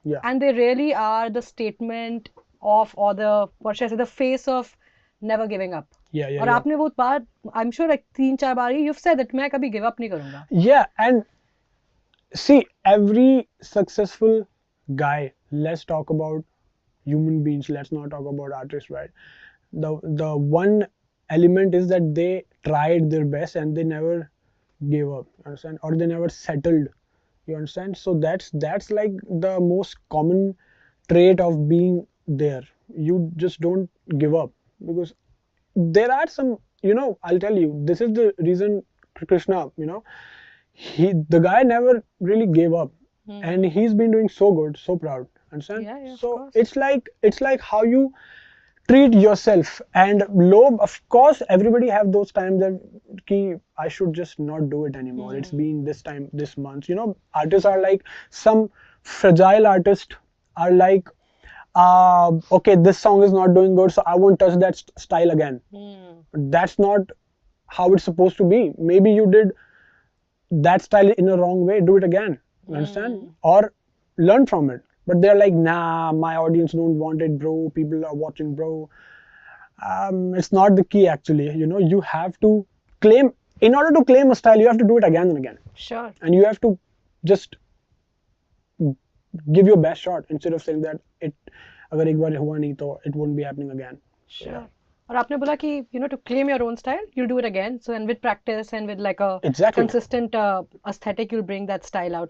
Yeah. And they really are the statement of, or the, what should I say, the face of never giving up. Yeah. Yeah. और Yeah. आपने वो बात, I'm sure like 3-4 बारी you've said that मैं कभी give up नहीं करूँगा. Yeah, and see, every successful guy, let's talk about human beings, let's not talk about artists, right? The one element is that they tried their best and they never gave up, understand, or they never settled, you understand. So that's like the most common trait of being there. You just don't give up, because there are some, I'll tell you, this is the reason Krishna, the guy never really gave up, and he's been doing so good, so proud, understand. Yeah, of So course. it's like how you treat yourself. And low, of course, everybody have those times that I should just not do it anymore. It's been this time, this month. Artists are like, some fragile artists are like, okay, this song is not doing good, so I won't touch that style again. That's not how it's supposed to be. Maybe you did that style in a wrong way, do it again, you understand, or learn from it. But they're like, nah, my audience don't want it, bro, people are watching, bro. It's not the key, actually. You have to claim, in order to claim a style, you have to do it again and again, Sure. and you have to just give your best shot, instead of saying that अगर एक बार हुआ नहीं तो it won't be happening again. Sure. और आपने बोला कि to claim your own style, you'll do it again. So and with practice and with like a Exactly. consistent aesthetic, you'll bring that style out.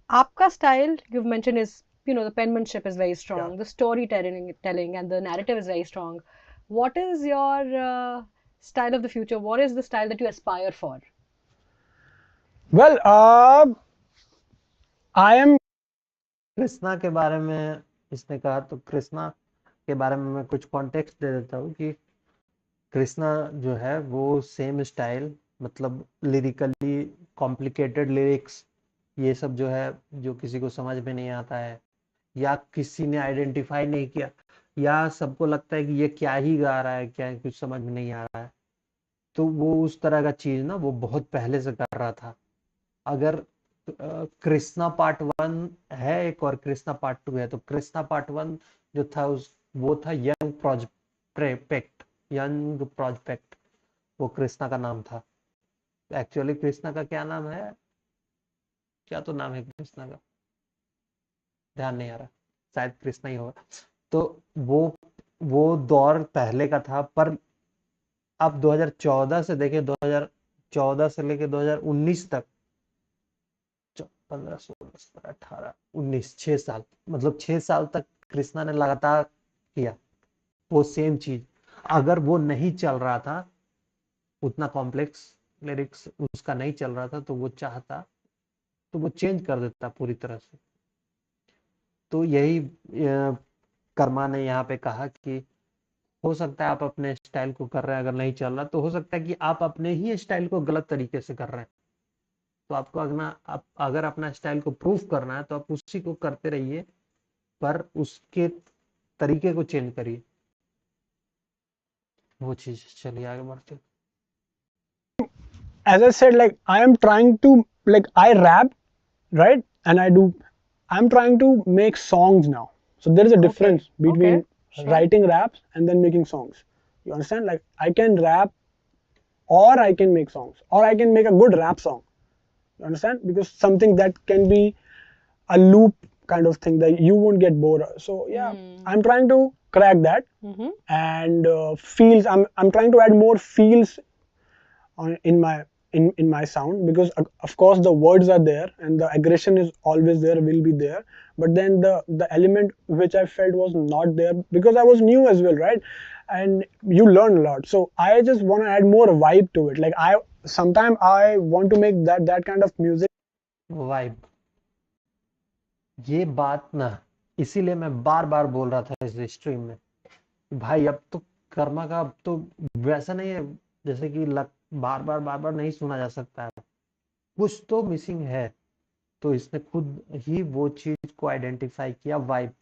आपका style, you've mentioned, is the penmanship is very strong, the storytelling and the narrative is very strong. What is your style of the future? What is the style that you aspire for? Well, I am. Krishna के बारे में इसने कहा, तो कृष्णा के बारे में मैं कुछ कॉन्टेक्स्ट दे देता हूँ कि कृष्णा जो है वो सेम स्टाइल, मतलब लिरिकली कॉम्प्लिकेटेड लिरिक्स, ये सब जो है, जो किसी को समझ में नहीं आता है, या किसी ने आइडेंटिफाई नहीं किया, या सबको लगता है कि ये क्या ही गा रहा है, क्या कुछ समझ में नहीं आ रहा है, तो वो उस तरह का चीज ना वो बहुत पहले से कर रहा था। अगर कृष्णा पार्ट 1 है एक, और कृष्णा पार्ट 2 है, तो कृष्णा पार्ट 1 जो था वो था यंग प्रोस्पेक्ट, वो कृष्णा का नाम था। एक्चुअली कृष्णा का क्या नाम है, क्या तो नाम है कृष्णा का, ध्यान नहीं आ रहा, शायद कृष्णा ही होगा। तो वो दौर पहले का था, पर अब 2014 से देखे, 2014 से लेके 2019 तक, 15, 16, 17, 18, 19, 6 साल, मतलब 6 साल तक कृष्णा ने लगातार किया वो सेम चीज। अगर वो नहीं चल रहा था, उतना कॉम्प्लेक्स लिरिक्स उसका नहीं चल रहा था, तो वो चाहता तो वो चेंज कर देता पूरी तरह से। तो यही कर्मा ने यहाँ पे कहा कि हो सकता है आप अपने स्टाइल को कर रहे हैं, अगर नहीं चल रहा तो हो सकता है कि आप अपने ही स्टाइल को गलत तरीके से कर रहे हैं। तो आपको अगर अपना स्टाइल को प्रूव करना है तो आप उसी को करते रहिए, पर उसके तरीके को चेंज करिए, वो चीज। चलिए आगे बढ़ते हैं। As I said, like I am trying to, like I rap, right? And I'm trying to make songs now. So there is a Okay. difference between Okay. Sure. writing raps and then making songs. You understand? Like I can rap or I can make songs or I can make a good rap song. You understand? Because something that can be a loop kind of thing that you won't get bored. So yeah, I'm trying to crack that Mm-hmm. and feels. I'm trying to add more feels in my sound, because of course the words are there and the aggression is always there, will be there, but then the element which I felt was not there because I was new as well, right? And you learn a lot, so I just want to add more vibe to it. Like sometimes I want to make that kind of music. Vibe, ये बात ना, इसीलिए मैं बार बार बोल रहा था इस stream में, भाई अब तो कर्मा का अब तो वैसा नहीं है जैसे कि बार बार नहीं सुना जा सकता है, कुछ तो मिसिंग है। तो इसने खुद ही वो चीज को आइडेंटिफाई किया। वाइब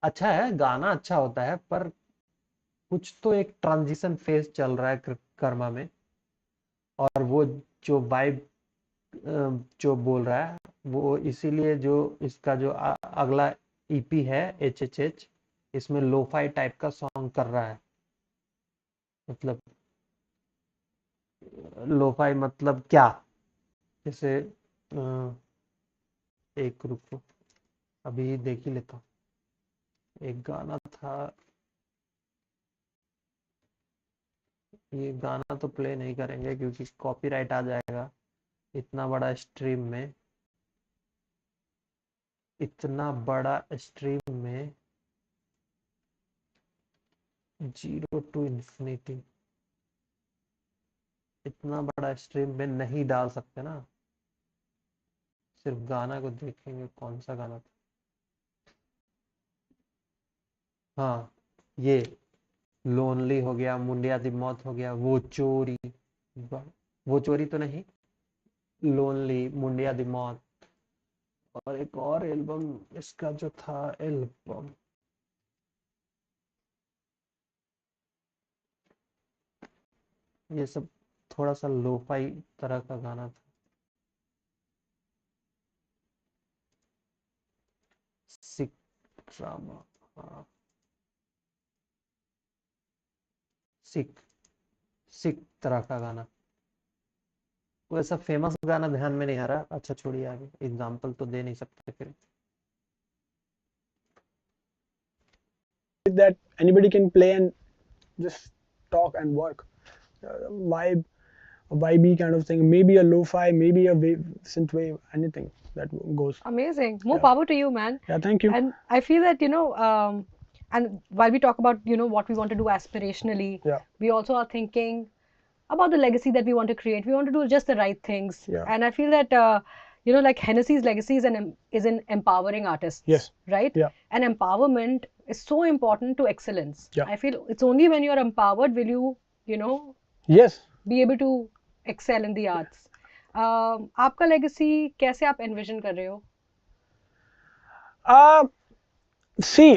अच्छा है, गाना अच्छा होता है, पर कुछ तो एक ट्रांजिशन फेज चल रहा है कर्मा में, और वो जो वाइब जो बोल रहा है वो इसीलिए, जो इसका जो अगला ईपी है HHH, इसमें लोफाई टाइप का सॉन्ग कर रहा है। मतलब लोफाई मतलब क्या, जैसे एक रुको, अभी देख ही लेता हूँ। एक गाना था, ये गाना तो प्ले नहीं करेंगे क्योंकि कॉपीराइट आ जाएगा। इतना बड़ा स्ट्रीम में, इतना बड़ा स्ट्रीम में 0 to infinity, इतना बड़ा स्ट्रीम में नहीं डाल सकते ना। सिर्फ गाना को देखेंगे, कौन सा गाना था। हाँ, ये लोनली हो गया, मुंडिया दी मौत हो गया, वो चोरी तो नहीं, लोनली, मुंडिया दी मौत, और एक और एल्बम इसका जो था, एल्बम ये सब थोड़ा सा लोफाई तरह का गाना था। सिक ड्रामा, हाँ, सिक सिक तरह का गाना। वैसा फेमस गाना ध्यान में नहीं आ रहा। अच्छा छोड़िए, आगे एग्जाम्पल तो दे नहीं सकते फिर। That anybody can play and just talk and work. Vibe, a vibey kind of thing. Maybe a lo-fi, maybe a wave, synth wave, anything that goes. Amazing. More Yeah. power to you, man. Yeah, thank you. And I feel that, and while we talk about, what we want to do aspirationally, Yeah. we also are thinking about the legacy that we want to create. We want to do just the right things. Yeah. And I feel that, like Hennessy's legacy is in empowering artists. Yes. Right? Yeah. And empowerment is so important to excellence. Yeah. I feel it's only when you're empowered will you, Yes. be able to excel in the arts. आपका legacy कैसे आप envision कर रहे हो? See,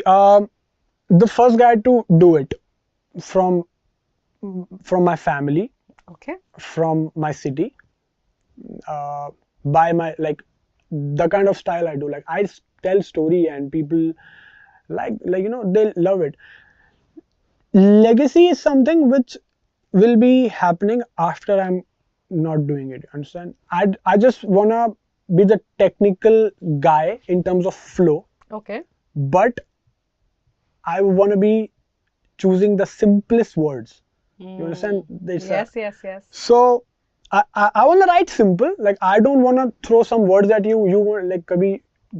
the first guy to do it from my family, Okay. from my city, by my, like, the kind of style I do. Like I tell story and people like they love it. Legacy is something which will be happening after I'm not doing it. Understand? I just wanna be the technical guy in terms of flow, Okay. but I wanna be choosing the simplest words. You understand? Yes. So I want to write simple. Like I don't want to throw some words at you. You want like kabhi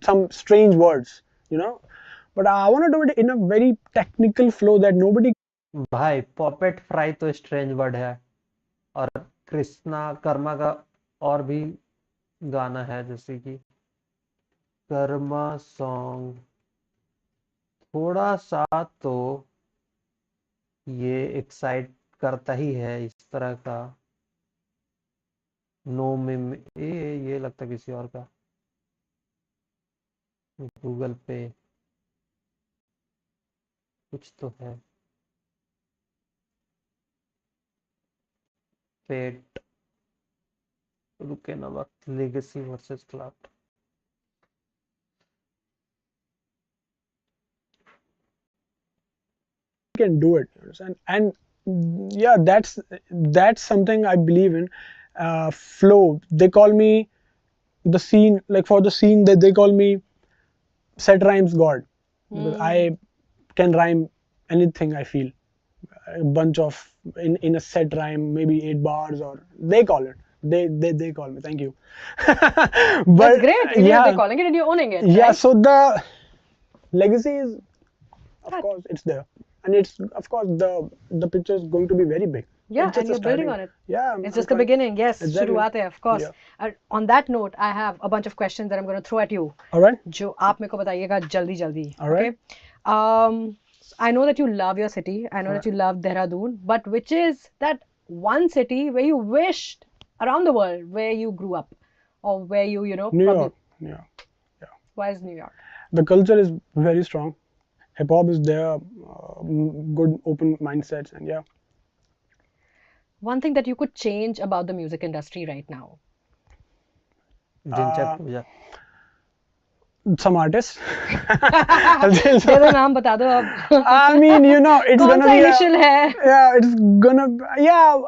some strange words, But I want to do it in a very technical flow that nobody. भाई पॉपेट fry तो strange word है, और कृष्णा कर्मा का और भी गाना है, जैसे कि कर्मा सॉन्ग थोड़ा सा तो ये एक्साइट करता ही है इस तरह का। नो में ये लगता किसी और का। गूगल पे कुछ तो है। फेट, रुके ना वक्त, legacy versus cloud. can do it, you understand? And yeah, that's something I believe in. Flow, they call me the scene, like for the scene that they call me set rhymes god, because I can rhyme anything I feel, a bunch of in a set rhyme, maybe 8 bars, or they call it, they call me, thank you. But That's great. Even if yeah, they're calling it and you're owning it. yeah, Right? so the legacy is, of That- course, it's there, and it's, of course, the picture is going to be very big. Yeah, It's just and a you're building starting. on it. Yeah, It's I'm just the trying- beginning. Yes, Exactly. शुरुआत है, of course. Yeah. And on that note, I have a bunch of questions that I'm going to throw at you. All right. जो आप मेरे को बताइएगा जल्दी जल्दी. All right. Okay. I know that you love your city. I know that you love Dehradun. But which is that one city where you wished around the world where you grew up, or where you New probably. York. New York. Why is New York? The culture is very strong. Hip hop is there. Good open mindsets, and yeah. One thing that you could change about the music industry right now. जिनचा Puja. Some artists. दे दो नाम बता दो अब. I mean, it's कौन gonna सा be. initial है? Yeah, it's gonna. Yeah.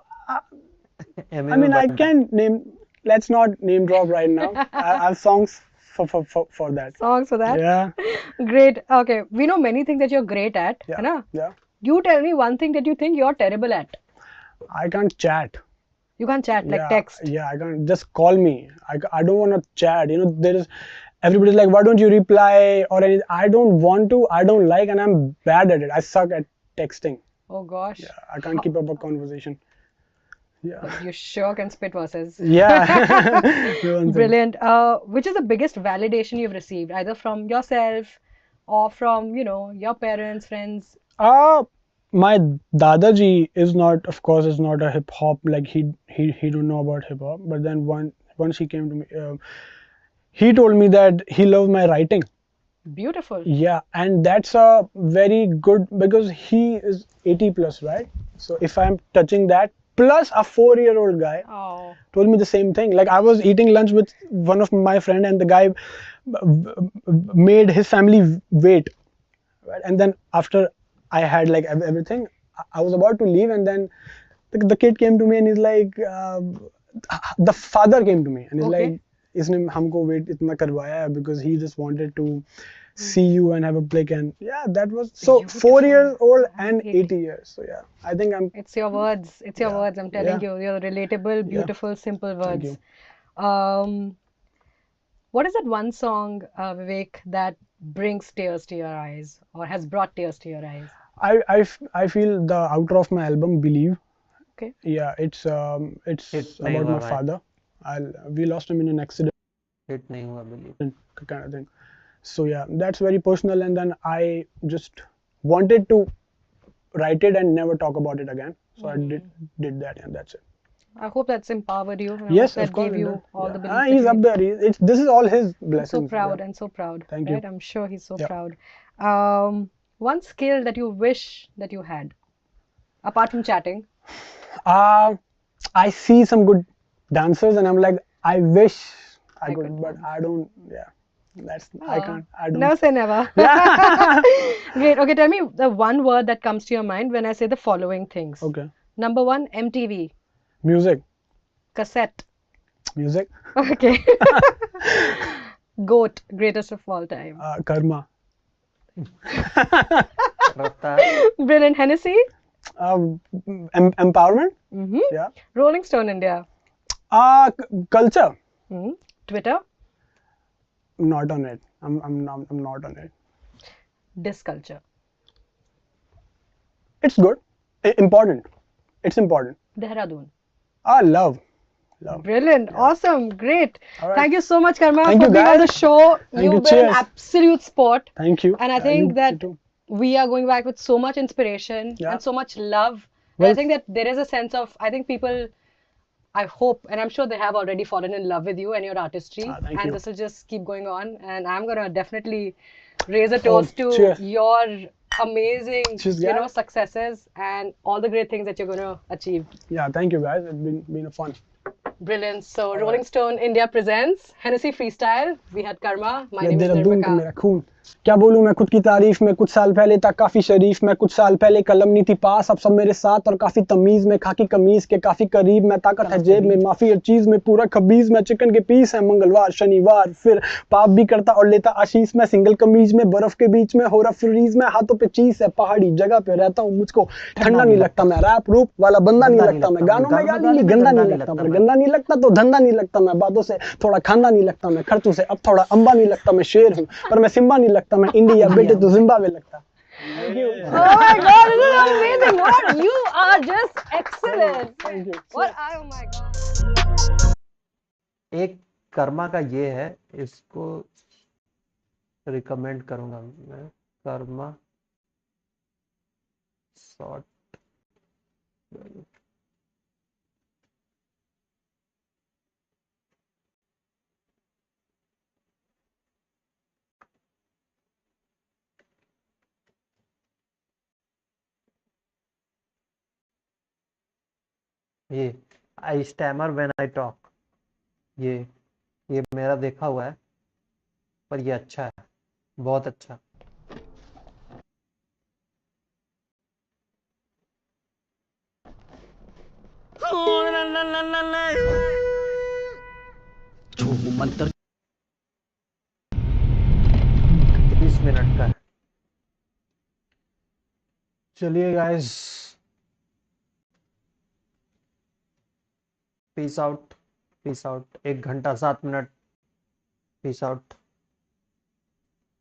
Um I mean, I can name. Let's not name drop right now. I have songs for that. Songs for that. Yeah. Great. Okay. We know many things that you're great at. Yeah. है ना? Yeah. You tell me one thing that you think you're terrible at. I can't chat. You can't chat, like Yeah, text. Yeah, I can't. Just call me. I don't want to chat. There is, everybody's like, why don't you reply or anything? I don't want to. I don't like, and I'm bad at it. I suck at texting. Oh gosh. Yeah, I can't keep up a conversation. Yeah. But you sure can spit verses. Yeah. No one said. Brilliant. Which is the biggest validation you've received, either from yourself or from, your parents, friends? My Dadaji is not, of course, is not a hip hop, like he don't know about hip hop. But then once he came to me, he told me that he loved my writing. Beautiful. Yeah, and that's a very good, because he is 80 plus, right? So if I'm touching that, plus a 4-year-old guy Oh. told me the same thing. Like, I was eating lunch with one of my friend, and the guy made his family wait, right? And then after I had like everything, I was about to leave, and then the kid came to me and he's like, the father came to me and he's Okay. like, इसने हमको wait इतना करवाया है because he just wanted to see you and have a blick. And yeah, that was so 4 years old and 80 years. So yeah, I think I'm. It's your words. It's your Yeah. words. I'm telling Yeah. you. You're relatable, beautiful, simple Thank words. What is that one song, Vivek, that brings tears to your eyes or has brought tears to your eyes? I feel the outro of my album, Believe. Okay. Yeah, it's Hit नहीं about हुआ my भाई। father. We lost him in an accident, hit नहीं हुआ believe. kind of thing. So yeah, that's very personal. And then I just wanted to write it and never talk about it again. So I did that, and that's it. I hope that's empowered you. I Yes, hope that of course. gave it you does. all Yeah. the belief. that He's you up need. there. This is all his I'm blessings. so proud Yeah. and so proud. Thank you. Right? I'm sure he's so Yeah. proud. One skill that you wish that you had, apart from chatting. I see some good dancers, and I'm like, I wish I I could, could but dance. I don't. Yeah, I can't. I don't. Never say never. Great. Okay, tell me the one word that comes to your mind when I say the following things. Okay. Number one, MTV, Music. cassette. Music. Okay. GOAT, greatest of all time. Karma. Rafta Brilliant. Hennessy, Empowerment. hmm Yeah. Rolling Stone India, Culture. Twitter, Not on it. I'm not on it. disc culture, It's good. Important. It's important. Dehradun, Love. Love. Brilliant. Awesome. Great. All right. Thank you so much, Karma, Thank for you, being on the guys. show. Thank You've you. been an Cheers. absolute sport. Thank you. And I You think that too. we are going back with so much inspiration Yeah. and so much love. And Well- I think that there is a sense of, I think people, I hope, and I'm sure they have already fallen in love with you and your artistry. Thank and you. this will just keep going on. And I'm going to definitely raise a toast to cheers. your amazing, Cheers, you know, guys. successes and all the great things that you're going to achieve. Yeah, thank you, guys. It's been a fun. Brilliant. So Rolling Stone India presents Hennessy Freestyle. We had Karma. My ये name is Dehradun का Nirmaka. मेरा खून क्या बोलूं मैं खुद की तारीफ में कुछ साल पहले था काफी शरीफ मैं कुछ साल पहले कलम नहीं थी पास अब सब मेरे साथ और काफी तमीज में खाकी कमीज के काफी करीब मैं ताकत है जेब में माफी हर चीज में पूरा खबीज मैं चिकन के पीस है मंगलवार शनिवार फिर पाप भी करता और लेता आशीष मैं सिंगल कमीज में बर्फ के बीच में हो रहा फ्रीज में हाथों पे चीज है पहाड़ी जगह पे रहता हूँ मुझको ठंडा नहीं लगता मैं रैप रूप वाला बंदा नहीं लगता मैं गानों में गाली गंदा नहीं लगता पर गंदा नहीं लगता तो धंधा नहीं लगता मैं बातों से थोड़ा खांदा नहीं लगता मैं खर्चों से अब थोड़ा अंबा नहीं लगता मैं शेर हूँ पर मैं सिम्बा नहीं लगता मैं इंडिया बेटे तो जिम्बाब्वे लगता Thank you. Oh my God, this is amazing. What? You are just excellent. Thank you. What? Oh my God. एक कर्मा का ये है, इसको रिकमेंड करूंगा मैं, कर्मा शॉर्ट ये आई स्टैमर व्हेन आई टॉक, ये मेरा देखा हुआ है, पर ये अच्छा है, बहुत अच्छा। मंत्र 30 मिनट का है। चलिए गाइस, पीस आउट, 1 घंटा 7 मिनट, पीस आउट।